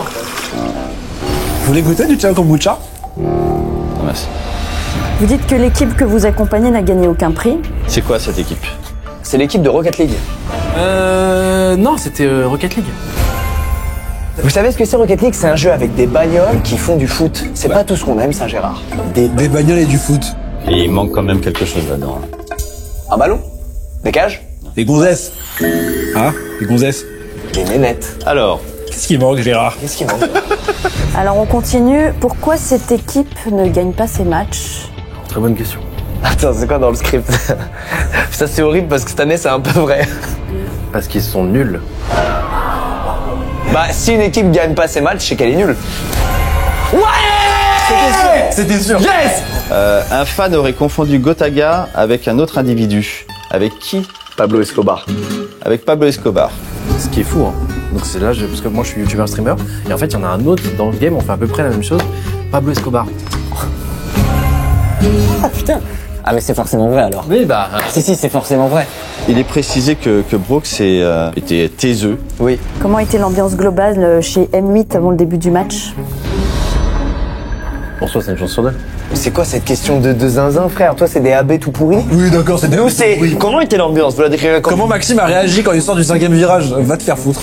Vous voulez goûter du chai kombucha? Merci. Vous dites que l'équipe que vous accompagnez n'a gagné aucun prix. C'est quoi cette équipe? C'est l'équipe de Rocket League. Non, c'était Rocket League. Vous savez ce que c'est Rocket League? C'est un jeu avec des bagnoles qui font du foot. C'est pas tout ce qu'on aime ça Gérard. Des bagnoles et du foot. Et il manque quand même quelque chose là-dedans. Un ballon? Des cages? Des gonzesses. Hein? Des gonzesses. Des nénettes. Alors, Qu'est-ce qui manque, Gérard? Qu'est-ce qui manque? Alors on continue. Pourquoi cette équipe ne gagne pas ses matchs? Très bonne question. Attends, c'est quoi dans le script? Ça c'est horrible parce que cette année c'est un peu vrai. Parce qu'ils sont nuls. Bah si une équipe gagne pas ses matchs, c'est qu'elle est nulle. Ouais! C'était sûr. Yes! un fan aurait confondu Gotaga avec un autre individu. Avec qui? Pablo Escobar. Avec Pablo Escobar. Ce qui est fou, hein. Donc c'est là, parce que moi je suis youtubeur streamer, et en fait il y en a un autre dans le game, on fait à peu près la même chose. Pablo Escobar. Ah putain. Ah mais c'est forcément vrai alors. Oui, bah. Si, c'est forcément vrai. Il est précisé que Brooks était taiseux. Oui. Comment était l'ambiance globale chez M8 avant le début du match? Pour soi, c'est une chance sur deux. C'est quoi cette question de zinzin, frère? Toi, c'est des AB tout pourris? Oui, d'accord, c'était Nous, c'est... Oui. Comment était l'ambiance? Vous la décrirez comment? Comment Maxime a réagi quand il sort du 5e virage? Va te faire foutre.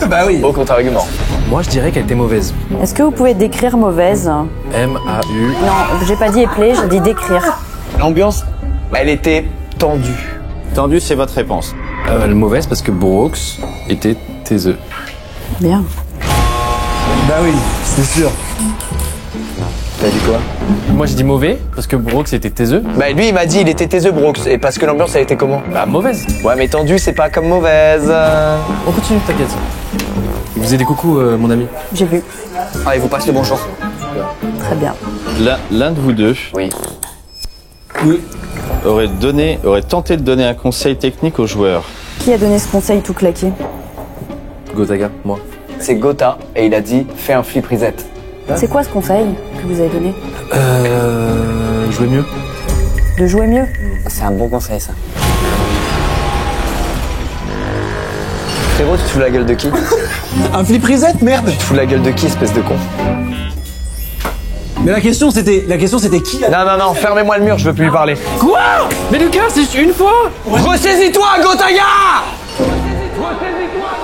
Bah oui. Au contre-argument. Moi je dirais qu'elle était mauvaise. Est-ce que vous pouvez décrire mauvaise? M-A-U. Non, j'ai pas dit épeler, j'ai dit décrire. L'ambiance, elle était tendue. Tendu, c'est votre réponse. Mauvaise parce que Brooks était taiseux. Bien. Bah oui, c'est sûr. T'as dit quoi? Moi, je dis mauvais, parce que Brooks était taiseux. Bah lui il m'a dit il était taiseux Brooks, et parce que l'ambiance elle était comment? Bah, mauvaise. Ouais mais tendu c'est pas comme mauvaise. On continue, t'inquiète. Il faisait des coucous, mon ami. J'ai vu. Ah il vous passe le bonjour. Très bien. L'un de vous deux Oui. aurait tenté de donner un conseil technique aux joueurs. Qui a donné ce conseil tout claqué? Gotaga, moi. C'est Gotha et il a dit fais un flip reset. C'est quoi ce conseil que vous avez donné? Jouer mieux. De jouer mieux? C'est un bon conseil, ça. Frérot tu te fous la gueule de qui? Un flip reset, merde. Tu te fous la gueule de qui espèce de con? Mais la question c'était qui Non, fermez-moi le mur, je veux plus lui parler. Quoi? Mais Lucas, c'est juste une fois. Ressaisis-toi Gotaga!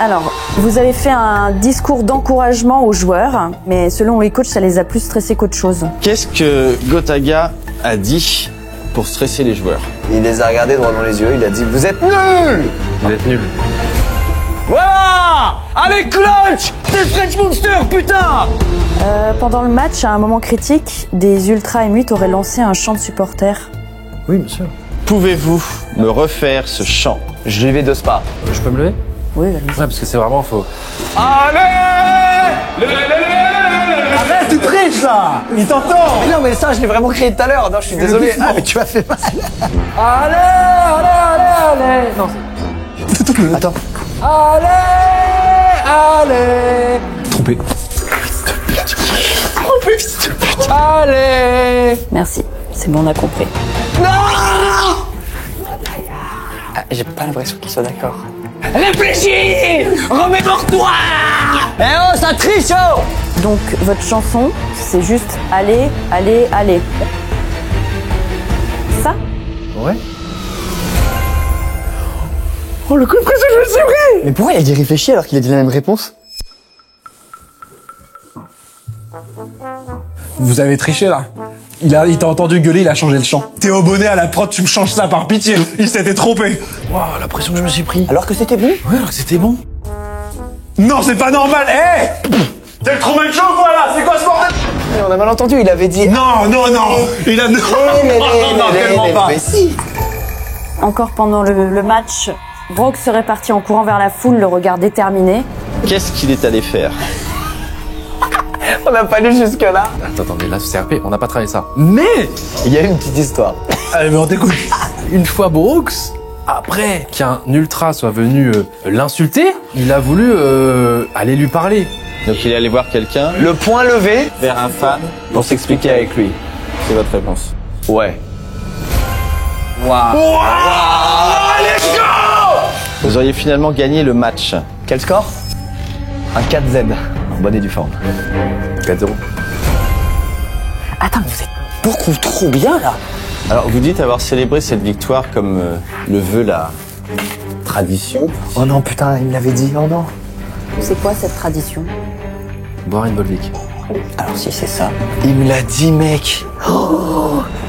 Alors, vous avez fait un discours d'encouragement aux joueurs, mais selon les coachs, ça les a plus stressés qu'autre chose. Qu'est-ce que Gotaga a dit pour stresser les joueurs? Il les a regardés droit dans les yeux, il a dit vous êtes nuls! Vous êtes nuls. Voilà! Allez clutch! C'est French Monster, putain! Pendant le match, à un moment critique, des ultras émuites auraient lancé un chant de supporters. Oui, bien sûr. Pouvez-vous me refaire ce chant? Je vais de spa. Je peux me lever? Oui, allez. Ouais, parce que c'est vraiment faux. Arrête, tu triches là. Il t'entend. Non mais ça je l'ai vraiment crié tout à l'heure, non je suis désolé. Ah mais tu m'as fait mal. Allez. Non, Attends. allez. Trompé. Allez. Merci, c'est bon, on a compris. J'ai pas l'impression qu'ils soient d'accord. Réfléchis! Remémore-toi! Eh oh ça triche oh! Donc, votre chanson, c'est juste allez, allez, allez. Ça? Ouais. Oh le coup de pression, je me suis pris. Mais pourquoi il a dit réfléchir alors qu'il a dit la même réponse? Vous avez triché là. Il t'a entendu gueuler, il a changé le chant. Théo Bonnet à la prod, tu me changes ça par pitié. Il s'était trompé. Waouh, la pression que je me suis pris. Alors que c'était bon? Ouais, alors que c'était bon. Non, c'est pas normal. Hé t'as trop même chose voilà. C'est quoi ce bordel? On a mal entendu, il avait dit. Non. Il a non, tellement pas. Mais si! Encore pendant le match, Brock serait parti en courant vers la foule, le regard déterminé. Qu'est-ce qu'il est allé faire? On n'a pas lu jusque là. Attends, mais là, c'est RP, on n'a pas travaillé ça. Mais, Il y a une petite histoire. Allez, mais on t'écoute. une fois Brooks, après qu'un ultra soit venu l'insulter, il a voulu aller lui parler. Donc il est allé voir quelqu'un Le point levé vers un fan pour s'expliquer avec lui. C'est votre réponse. Ouais. Vous auriez finalement gagné le match. Quel score? Un 4Z. En bonne et due forme. 4-0. Attends, vous êtes beaucoup trop bien là. Alors vous dites avoir célébré cette victoire comme le veut la tradition. Oh non putain, il me l'avait dit, oh non. C'est quoi cette tradition? Boire une Volvic. Alors si c'est ça. Il me l'a dit mec.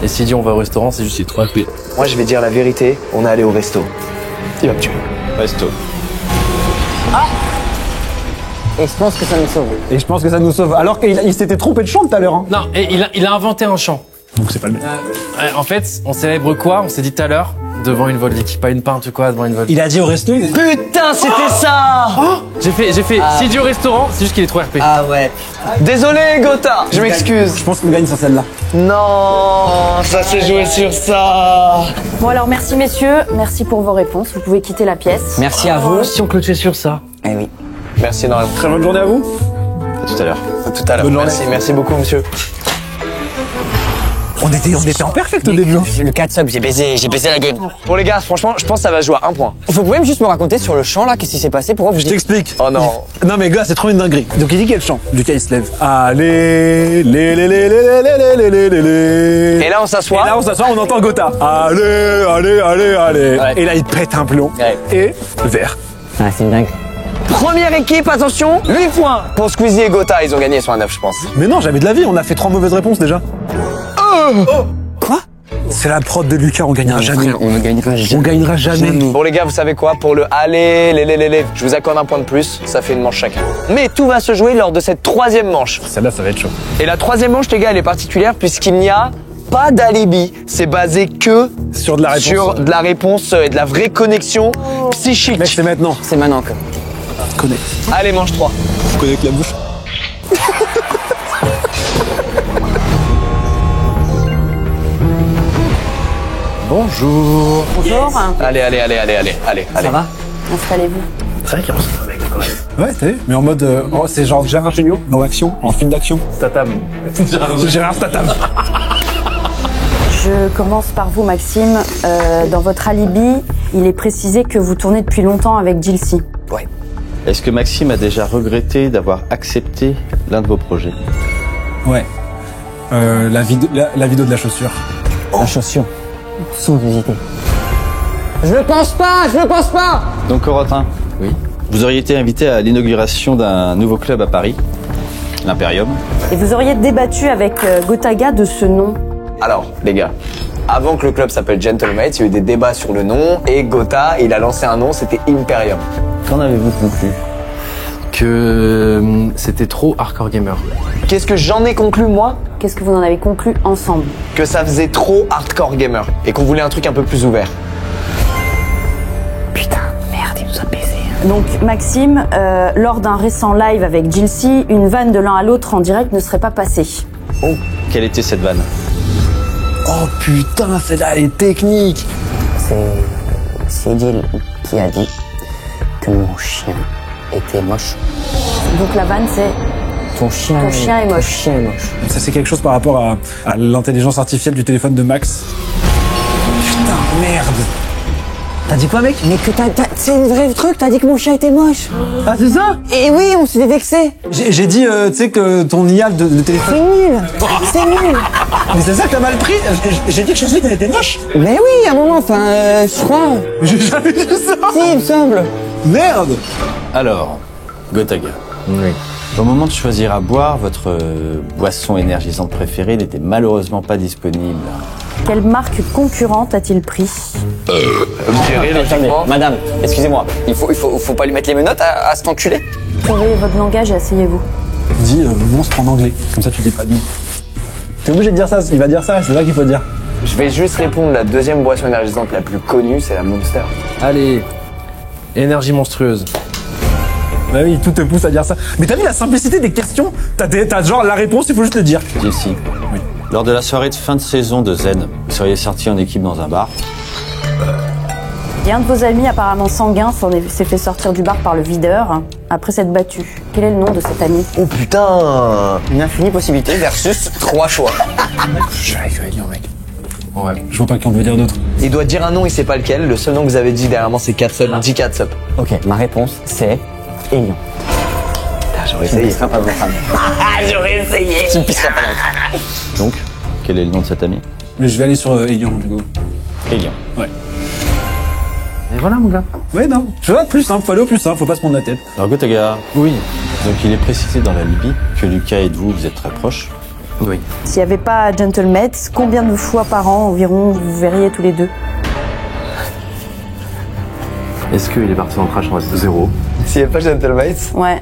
Et s'il dit on va au restaurant, c'est juste c'est 3 RP. Moi je vais dire la vérité, on est allé au resto. Il va me tuer. Resto. Et je pense que ça nous sauve. Et je pense que ça nous sauve. Alors qu'il s'était trompé de chant tout à l'heure. Hein. Non, et il a inventé un chant. Donc c'est pas le même. En fait, on célèbre quoi? On s'est dit tout à l'heure, devant une Volvic. Pas une pinte ou quoi, devant une Volvic. Il a dit au resto. Putain, c'était ça! J'ai fait, s'il dit au restaurant, c'est juste qu'il est trop RP. Ah ouais. Désolé Gotha, je m'excuse. Je pense qu'on gagne sur celle-là. Non, ça s'est joué sur ça. Bon alors, merci messieurs, merci pour vos réponses. Vous pouvez quitter la pièce. Merci à vous. Si on clôturait sur ça. Eh oui. Merci énormément. Très bonne journée à vous. À tout à l'heure. À tout à l'heure. Bonne journée. Merci beaucoup monsieur. On était en perfect au début. Le 4 sub, j'ai baisé la game. Pour les gars, franchement, je pense que ça va jouer à 1 point. Vous pouvez juste me raconter sur le champ là, qu'est-ce qui s'est passé? Pourquoi vous Je dites... t'explique. Oh non. Non mais gars, c'est trop une dinguerie. Donc il dit quel chant? Lucas il se lève. Allez, les. Et là on Et s'assoit. là on s'assoit, on entend Gotha. Allez. Ouais. Et là il pète un plomb. Ouais. Et vert. Ah, c'est une dingue. Première équipe, attention, 8 points. Pour Squeezie et Gotha, ils ont gagné sur un 9 je pense. Mais non, j'avais de la vie, on a fait 3 mauvaises réponses déjà. Quoi? C'est la prod de Lucas, on gagnera jamais. Frère, on ne gagnera jamais. On gagnera jamais. Bon les gars, vous savez quoi? Pour le allez, je vous accorde un point de plus, ça fait une manche chacun. Mais tout va se jouer lors de cette troisième manche. Celle-là, ça va être chaud. Et la troisième manche, les gars, elle est particulière puisqu'il n'y a pas d'alibi. C'est basé que Sur de la réponse. sur de la réponse et de la vraie connexion psychique. Mec, c'est maintenant. C'est maintenant que. Connecte. Allez, manche 3. Connecte la bouche. Bonjour. Bonjour. Allez. Ça va? Installez-vous. C'est vrai qu'il y a un mec quand même. Ouais, t'as vu? Mais en mode. C'est genre Gérard Jugnot, en action, en film d'action. Tatam. Gérard Statham. Je commence par vous, Maxime. Dans votre alibi, il est précisé que vous tournez depuis longtemps avec Jilcy. Ouais. Est-ce que Maxime a déjà regretté d'avoir accepté l'un de vos projets? Ouais. La vidéo de la chaussure. La chaussure. Sans hésiter. Je le pense pas. Donc Corentin, oui. Vous auriez été invité à l'inauguration d'un nouveau club à Paris, l'Imperium. Et vous auriez débattu avec Gotaga de ce nom. Alors, les gars, avant que le club s'appelle Gentlemates, il y a eu des débats sur le nom et Gotha, il a lancé un nom, c'était Imperium. Qu'en avez-vous conclu? Que c'était trop hardcore gamer. Qu'est-ce que j'en ai conclu, moi? Qu'est-ce que vous en avez conclu ensemble? Que ça faisait trop hardcore gamer et qu'on voulait un truc un peu plus ouvert. Putain, merde, il nous a baisé. Donc, Maxime, lors d'un récent live avec Jilcy, une vanne de l'un à l'autre en direct ne serait pas passée. Oh, quelle était cette vanne? Oh putain, celle-là elle est technique. C'est Jill qui a dit que mon chien était moche. Donc la vanne, c'est Ton chien est moche. Ton chien est moche. Ça c'est quelque chose par rapport à l'intelligence artificielle du téléphone de Max. Putain, merde. T'as dit quoi, mec? Mais que c'est le vrai truc, t'as dit que mon chien était moche. Ah, c'est ça? Et oui, on s'est vexé. J'ai dit, tu sais, que ton IA de téléphone. C'est nul. Mais c'est ça que t'as mal pris? J'ai dit que je sais qu'elle était moche. Mais oui, à un moment, enfin, je crois. J'ai jamais dit ça. Si, il me semble. Merde. Alors, Gotaga. Oui. Au moment de choisir à boire, votre boisson énergisante préférée n'était malheureusement pas disponible. Quelle marque concurrente a-t-il pris? Attendez, madame, excusez-moi, il faut pas lui mettre les menottes à cet enculé. Surveillez votre langage et asseyez-vous. Dis monstre en anglais. Comme ça, tu dis pas de nous. T'es obligé de dire ça. Il va dire ça, c'est ça qu'il faut dire. Je vais juste répondre, la deuxième boisson énergisante la plus connue, c'est la Monster. Allez. Énergie monstrueuse. Bah oui, tout te pousse à dire ça. Mais t'as vu la simplicité des questions? T'as genre la réponse, il faut juste le dire. Jesse, oui. Lors de la soirée de fin de saison de Zen, vous seriez sorti en équipe dans un bar. Et un de vos amis, apparemment sanguin, s'est fait sortir du bar par le videur après s'être battu. Quel est le nom de cet ami? Oh putain! Une infinie possibilité versus 3 choix. Je vais avec Elion, mec. Ouais. Je vois pas qui on veut dire d'autre. Il doit dire un nom, il sait pas lequel. Le seul nom que vous avez dit derrière moi, c'est Catsup. Dis Catsup. Ok, ma réponse, c'est Elion. J'aurais Tu ne essayé. pisseras pas votre ami. J'aurais essayé. Tu ne pisseras pas votre ami. Donc, quel est le nom de cet ami? Mais je vais aller sur Elion, du coup. Elion. Ouais. Et voilà, mon gars. Ouais, non. Je veux plus simple, faut aller au plus simple, faut pas se prendre la tête. Alors Gotaga, oui. Donc il est précisé dans la Libye que Lucas et vous êtes très proches. Oui. S'il n'y avait pas Gentlemates, combien de fois par an environ vous verriez tous les deux? Est-ce qu'il est parti en crash en reste 0? S'il n'y a pas Gentlemates, Ouais.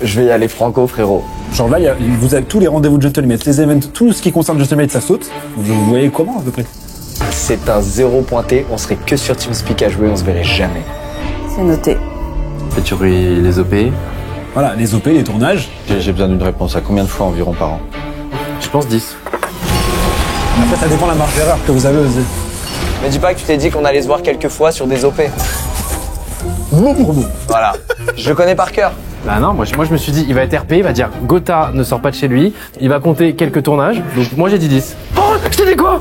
je vais y aller franco, frérot. Genre là, vous avez tous les rendez-vous de Gentlemates, les events, tout ce qui concerne Gentlemates, ça saute. Vous voyez comment, à peu près? C'est un 0 pointé, on serait que sur TeamSpeak à jouer, on se verrait jamais. C'est noté. Et tu aurais les OP? Voilà, les OP, les tournages. J'ai besoin d'une réponse. À combien de fois environ par an? Je pense 10. Après, ça dépend de la marge d'erreur que vous avez aussi. Mais dis pas que tu t'es dit qu'on allait se voir quelques fois sur des OP. Mot pour mot. Voilà. Je connais par cœur. Bah non, moi je me suis dit, il va être RP, il va dire Gotha ne sort pas de chez lui, il va compter quelques tournages, donc moi j'ai dit 10. Oh, je t'ai dit quoi?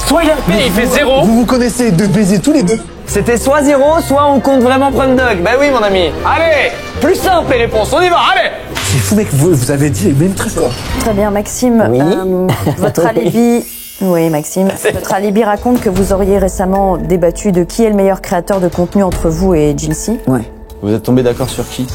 Soit il est RP, il fait 0. Vous vous connaissez de baiser tous les deux. C'était soit 0, soit on compte vraiment Prime Dog. Bah oui, mon ami. Allez, plus simple les réponses, on y va, allez. C'est fou, mec, vous avez dit les mêmes traits. Très bien, Maxime. Oui. Votre alibi. Oui, Maxime. Votre alibi raconte que vous auriez récemment débattu de qui est le meilleur créateur de contenu entre vous et Jilcy. Ouais. Vous êtes tombé d'accord sur qui?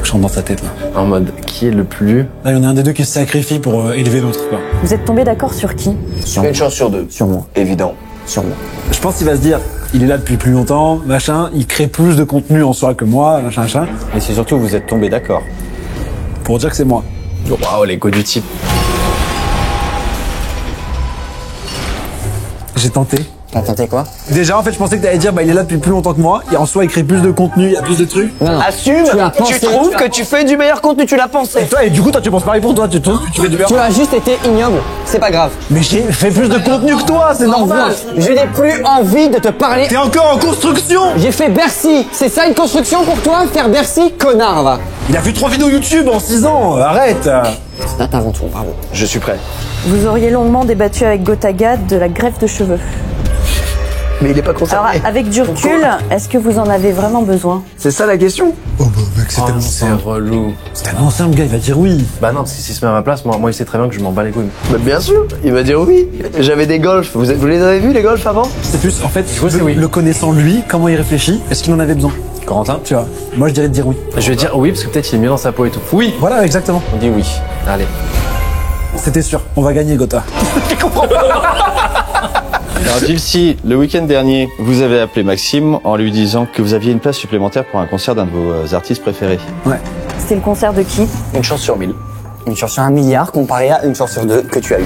que je rentre dans sa tête là. En mode, qui est le plus... Là, il y en a un des deux qui se sacrifie pour élever l'autre, quoi. Vous êtes tombé d'accord sur qui? Une chance sur deux. Sur moi. Évident. Sur moi. Je pense qu'il va se dire, il est là depuis plus longtemps, machin, il crée plus de contenu en soi que moi, machin, machin, Mais c'est surtout que vous êtes tombés d'accord. pour dire que c'est moi. Waouh, l'écho du type. J'ai tenté. T'as tenté quoi? Déjà, en fait, je pensais que t'allais dire, bah, il est là depuis plus longtemps que moi, et en soi, il crée plus de contenu, il y a plus de trucs. Non, non. Assume, Tu as pensé. tu trouves que tu fais du meilleur contenu, tu l'as pensé. Et toi, et du coup, toi, tu penses pareil pour toi, tu trouves que tu fais du meilleur. Tu as juste été ignoble. C'est pas grave. Mais j'ai fait plus de contenu que toi, c'est normal. Je n'ai plus envie de te parler. T'es encore en construction. J'ai fait Bercy. C'est ça une construction pour toi? Faire Bercy, connard, va. Il a fait 3 vidéos YouTube en 6 ans, arrête. C'est un tout, bravo. Je suis prêt. Vous auriez longuement débattu avec Gotaga de la greffe de cheveux. Mais il est pas Alors, concerné. avec du recul, est-ce que vous en avez vraiment besoin? C'est ça la question. Oh bah mec, c'est tellement C'est simple. relou. C'est tellement simple, le gars, il va dire oui. Bah non, parce que s'il se met à ma place, moi il sait très bien que je m'en bats les couilles. Bah, bien sûr, il va dire oui. J'avais des golfs. Vous les avez vus les golfs avant? C'est plus, en fait, vois, c'est oui. le connaissant lui, comment il réfléchit, est-ce qu'il en avait besoin? Corentin, Tu vois, moi je dirais de dire oui. je vais dire oui, parce que peut-être il est mieux dans sa peau et tout. Oui. Voilà, exactement. On dit oui. Allez. C'était sûr, on va gagner, Gotha. Alors Gilles, le week-end dernier, vous avez appelé Maxime en lui disant que vous aviez une place supplémentaire pour un concert d'un de vos artistes préférés. Ouais. C'était le concert de qui? Une chance sur 1000. Une chance sur 1 milliard comparé à une chance sur 2 que tu as eu.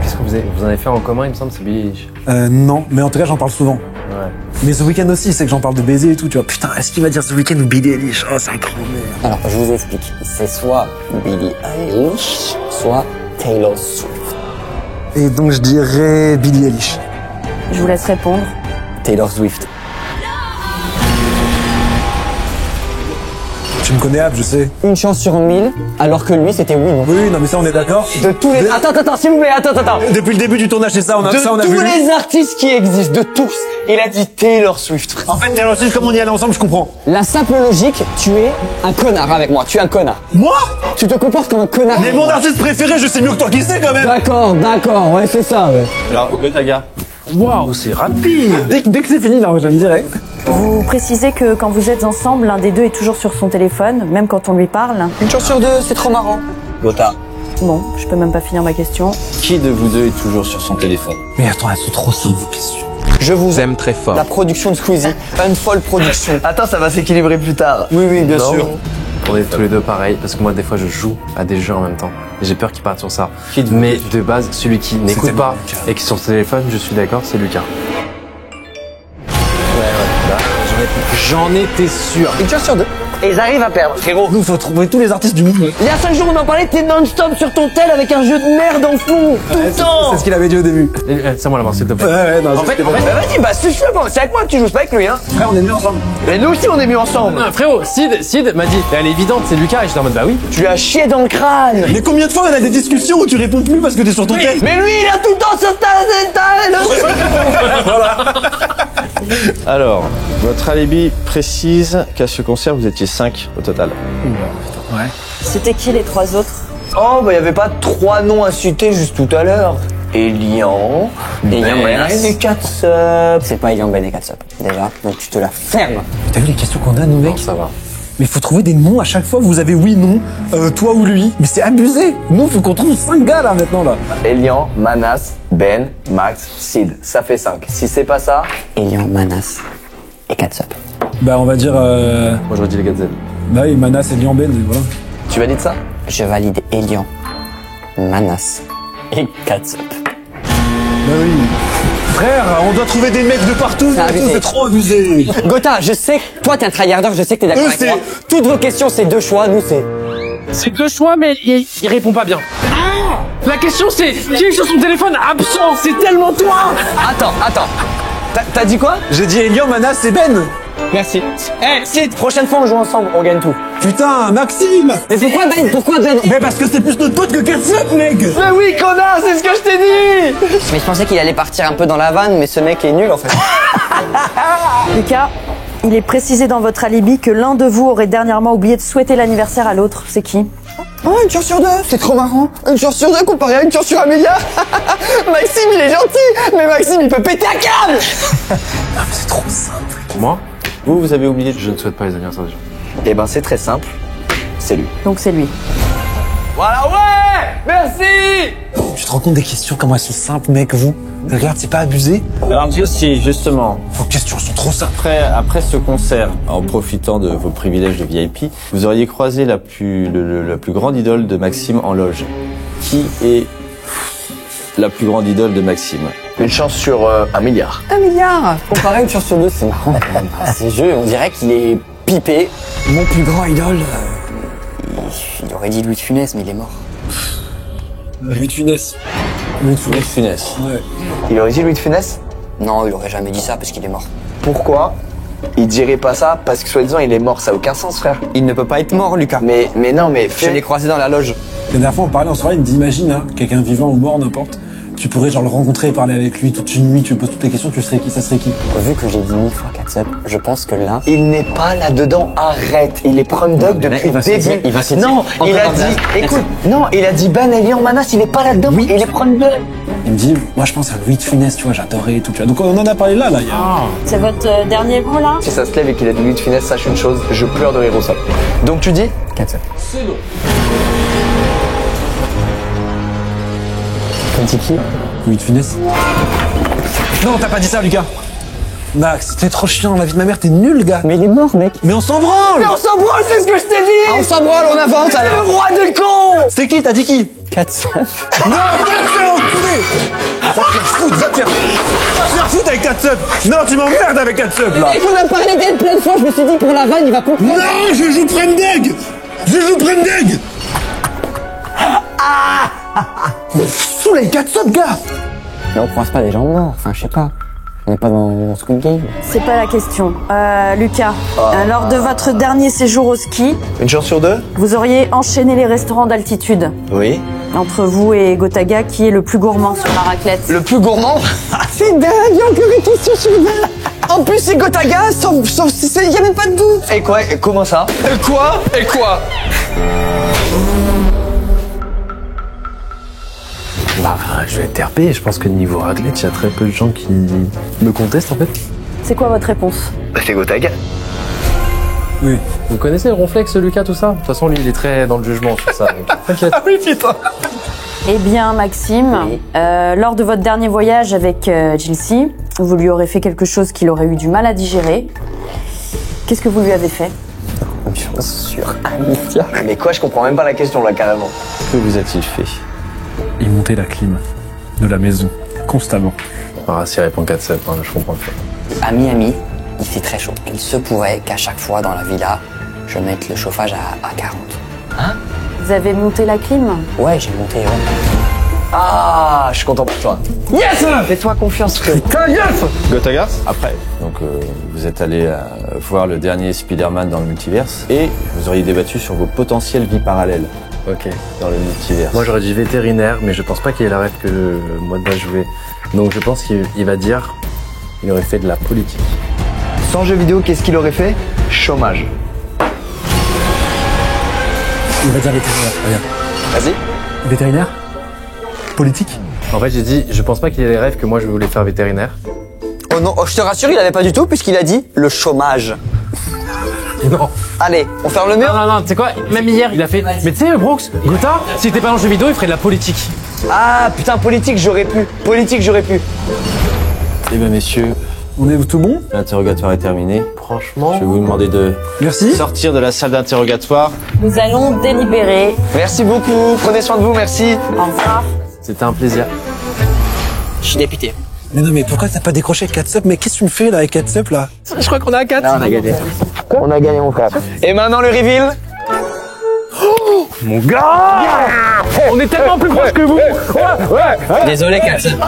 Qu'est-ce que vous en avez fait en commun, il me semble, c'est Billie Eilish. Non, mais en tout cas, j'en parle souvent. Ouais. Mais ce week-end aussi, c'est que j'en parle de baiser et tout, tu vois. Putain, est-ce qu'il va dire ce week-end ou Billie Eilish? Oh, c'est un grand merde. Alors, je vous explique. C'est soit Billie Eilish, soit Taylor Swift. Et donc, je dirais Billie Eilish. Je vous laisse répondre. Taylor Swift. Tu me connais, Ab, je sais. Une chance sur 1000, alors que lui, c'était oui, non. Oui, non, mais ça, on est d'accord. De tous les... Attends, s'il vous plaît, attends. Depuis le début du tournage, c'est ça, on a, De ça, on a tous vu. les artistes qui existent, de tous, il a dit Taylor Swift. En fait, Taylor Swift, comme on y allait ensemble, je comprends. La simple logique, tu es un connard avec moi. Tu es un connard. Moi? Tu te comportes comme un connard. Mais mon artiste préféré, je sais mieux que toi qui sais, quand même. D'accord, ouais, c'est ça, ouais. Alors, Gotaga, Waouh, c'est rapide. Dès que c'est fini, là, je me dirais. Vous précisez que quand vous êtes ensemble, l'un des deux est toujours sur son téléphone, même quand on lui parle. Une chance sur 2, c'est trop marrant. Gotha. Bon, je peux même pas finir ma question. qui de vous deux est toujours sur son téléphone? Mais attends, elles sont trop simples, vos questions. Je vous aime très fort. La production de Squeezie, une folle production. Attends, ça va s'équilibrer plus tard. Oui, bien Non. sûr. On est tous les deux pareils, parce que moi des fois je joue à des jeux en même temps. Et j'ai peur qu'ils partent sur ça. Mais de base, celui qui n'écoute pas et qui est sur son téléphone, je suis d'accord, c'est Lucas. Ouais, là, j'en étais sûr. Une chance sur 2. Et ils arrivent à perdre, frérot. Nous, faut trouver tous les artistes du monde. Il y a 5 jours, on en parlait, t'es non-stop sur ton tel avec un jeu de merde en fond, tout le temps. C'est ce qu'il avait dit au début. C'est moi la main, s'il te plaît. Ouais, non, En fait, Bah vas-y, bah c'est avec moi que tu joues, c'est pas avec lui, hein. frère, on est mieux ensemble. Mais nous aussi, on est mieux ensemble. non, frérot, Sid m'a dit, elle est évidente, c'est Lucas, et j'étais en mode bah oui. Tu lui as chié dans le crâne. Mais combien de fois on a des discussions où tu réponds plus parce que t'es sur ton tel? Mais lui, il a tout le temps sur ta... Alors, votre alibi précise qu'à ce concert, vous étiez 5 au total. C'était qui les trois autres? Oh, bah y avait pas 3 noms à citer juste tout à l'heure. Elian, Menas. et Catsup. C'est pas Elian Ben et Catsup, déjà, donc tu te la fermes. T'as vu les questions qu'on a, nous, Non, mec? ça va. Mais faut trouver des noms à chaque fois. Vous avez oui, non, toi ou lui. Mais c'est abusé. Nous, faut qu'on trouve 5 gars là maintenant là. Elian, Manas, Ben, Max, Sid. Ça fait 5. Si c'est pas ça, Elian, Manas et Catsup. Bah on va dire. Moi j'aurais dit les Gazelles. Bah oui, Manas et Lian Ben, voilà. tu valides ça? Je valide Elian, Manas et Catsup. Bah oui. Frère, on doit trouver des mecs de partout. C'est abusé. C'est trop abusé. Gotha, je sais que toi t'es un tryharder, je sais que t'es d'accord avec c'est- moi. Toutes vos questions, c'est 2 choix, nous c'est... C'est 2 choix, mais il répond pas bien. La question c'est, qui est sur son téléphone absent? C'est tellement toi. Attends. T'as dit quoi? J'ai dit Elian, Manas et Ben. Merci. Eh, Sid, prochaine fois on joue ensemble, on gagne tout. Putain, Maxime. Mais pourquoi Ben Mais parce que c'est plus notre pote que Catsup, mec. Mais oui, connard, c'est ce que je t'ai dit! Mais je pensais qu'il allait partir un peu dans la vanne, mais ce mec est nul en fait. Lucas, il est précisé dans votre alibi que l'un de vous aurait dernièrement oublié de souhaiter l'anniversaire à l'autre. C'est qui? Oh, une chance sur 2, c'est trop marrant. Une chance sur 2 comparé à une chance sur 1 milliard. Maxime, il est gentil, mais Maxime, il peut péter un câble. C'est trop simple. Moi, Vous avez oublié de... Je ne souhaite pas les anniversaires des gens. Eh ben c'est très simple, c'est lui. Donc c'est lui. Voilà, ouais. Merci. Tu te rends compte des questions, comment elles sont simples, mec, vous? Regarde, c'est pas abusé? Alors si, justement, Vos questions sont trop simples. après ce concert, en profitant de vos privilèges de VIP, vous auriez croisé la plus grande idole de Maxime en loge. Qui est la plus grande idole de Maxime? Une chance sur 1 milliard. 1 milliard. Comparé à une chance sur 2, c'est marrant. Ces jeux, on dirait qu'il est pipé. Mon plus grand idole, il aurait dit Louis de Funès, mais il est mort. Louis de Funès. Louis de Funès. Ouais. Il aurait dit Louis de Funès? Non, il aurait jamais dit ça parce qu'il est mort. Pourquoi il dirait pas ça? Parce que soi-disant il est mort, ça a aucun sens, frère. Il ne peut pas être mort, Lucas. Mais non, mais Je l'ai croisé dans la loge. La dernière fois, on parlait en soirée, il me dit, imagine, hein, quelqu'un vivant ou mort, n'importe. Tu pourrais genre le rencontrer et parler avec lui toute une nuit, tu lui poses toutes les questions, tu serais qui? Ça serait qui? Vu que j'ai dit 1000 fois Catsup, je pense que là... il n'est pas là-dedans, arrête. Il est prom dog depuis il va le se début. dire, il va se dire. Non, il a Encore dit, un écoute, non, il a dit Ben Elian Manas, il est pas là-dedans, il est prom dog. Il me dit, moi je pense à Louis de Funès, tu vois, j'adorais et tout, tu vois. Donc on en a parlé là, il y a... C'est votre dernier mot là? Si ça se lève et qu'il a dit Louis de Funès, sache une chose, je pleure de rire au sol. Donc tu dis? Catsup. C'est qui? Louis de Funès. Non, t'as pas dit ça, Lucas. Max, t'es trop chiant, la vie de ma mère, t'es nul, gars. Mais il est mort, mec. Mais on s'en branle. On s'en branle, c'est ce que je t'ai dit. On s'en branle, on avance C'est alors. le roi des cons. C'est qui? T'as dit qui? Catsup. Non, enculé. Va te faire foutre, va te faire foutre avec Catsup. Non, tu m'emmerdes avec Catsup, là. On a parlé d'elle plein de fois, je me suis dit pour la vanne, il va comprendre. Non, je joue Prendeg. Je joue Prendeg. Saoule avec Catsup, gars. Mais on croise pas des gens morts, enfin je sais pas. On n'est pas dans Squid Game. C'est pas la question. Lucas, lors de votre dernier séjour au ski, Une chance sur 2? vous auriez enchaîné les restaurants d'altitude. Oui. Entre vous et Gotaga, qui est le plus gourmand sur la raclette? Le plus gourmand? C'est dingue, il y a encore une question sur deux. En plus, c'est Gotaga, il y a même pas de doute. Et quoi? Et comment ça? Et quoi? Et quoi? Bah, je vais être RP, je pense que niveau raclette, il y a très peu de gens qui me contestent en fait. C'est quoi votre réponse? C'est Gotaga. Oui. Vous connaissez le Ronflex, Lucas, tout ça? De toute façon, lui, il est très dans le jugement sur ça. Donc, t'inquiète. Ah oui, putain. Eh bien, Maxime, lors de votre dernier voyage avec Gilcy, vous lui aurez fait quelque chose qu'il aurait eu du mal à digérer. Qu'est-ce que vous lui avez fait? Une chance sur 1 milliard. Mais quoi, je comprends même pas la question là, carrément. Que vous a-t-il fait? Il montait la clim de la maison, constamment. Ah, s'il répond 4-7, hein, je comprends le fait. À Miami, il fait très chaud. Il se pourrait qu'à chaque fois dans la villa, je mette le chauffage à 40. Vous avez monté la clim? Ouais, j'ai monté. Ouais. Ah, je suis content pour toi. Yes! Fais-toi confiance, frère. Gotaga? Après. Donc vous êtes allé voir le dernier Spider-Man dans le multiverse et vous auriez débattu sur vos potentielles vies parallèles Ok. dans le multiverse. Moi, j'aurais dit vétérinaire, mais je pense pas qu'il ait la rêve que moi de base jouer. Donc, je pense qu'il va dire il aurait fait de la politique. Sans jeu vidéo, qu'est-ce qu'il aurait fait? Chômage. Il va dire vétérinaire, regarde. Vas-y. Vétérinaire? Politique? En fait, j'ai dit, je pense pas qu'il ait les rêves que moi je voulais faire vétérinaire. Oh non, je te rassure, il avait pas du tout, puisqu'il a dit le chômage. Non. Allez, on ferme le mur? Non, tu sais quoi? Même hier, il a fait. Mais tu sais, Brooks, Gotha, s'il était pas dans le jeu vidéo, il ferait de la politique. Ah, putain, politique, j'aurais pu. Politique, j'aurais pu. Eh bien messieurs, On est tout bon? l'interrogatoire est terminé. Franchement. Je vais vous demander de Merci. sortir de la salle d'interrogatoire. Nous allons délibérer. Merci beaucoup. Prenez soin de vous, merci. Au revoir. C'était un plaisir. Je suis dépité. Mais non, mais pourquoi t'as pas décroché avec Catsup? Mais qu'est-ce que tu me fais là avec Catsup là? Je crois qu'on est à 4. Là, on a gagné. On a gagné, mon frère. Et maintenant, le reveal. Mon gars! On est tellement plus proches que vous! Désolé, Catsup.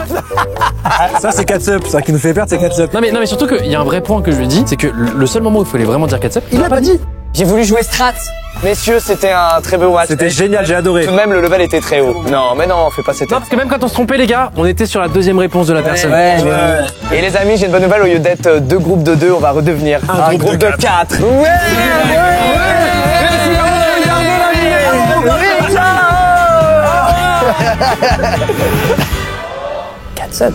Ça c'est Catsup, ça qui nous fait perdre c'est Catsup. Non mais surtout qu'il y a un vrai point que je lui dis, c'est que le seul moment où il fallait vraiment dire 4-7, Il l'a pas dit. J'ai voulu jouer Strat. Messieurs, c'était un très beau match. C'était génial, j'ai adoré. Tout de même, le level était très haut. Non, mais non, fais pas cette Non, tête. parce que même quand on se trompait, les gars, on était sur la deuxième réponse de la personne. Et les amis, j'ai une bonne nouvelle. Au lieu d'être deux groupes de 2, on va redevenir un groupe de 4. Catsup.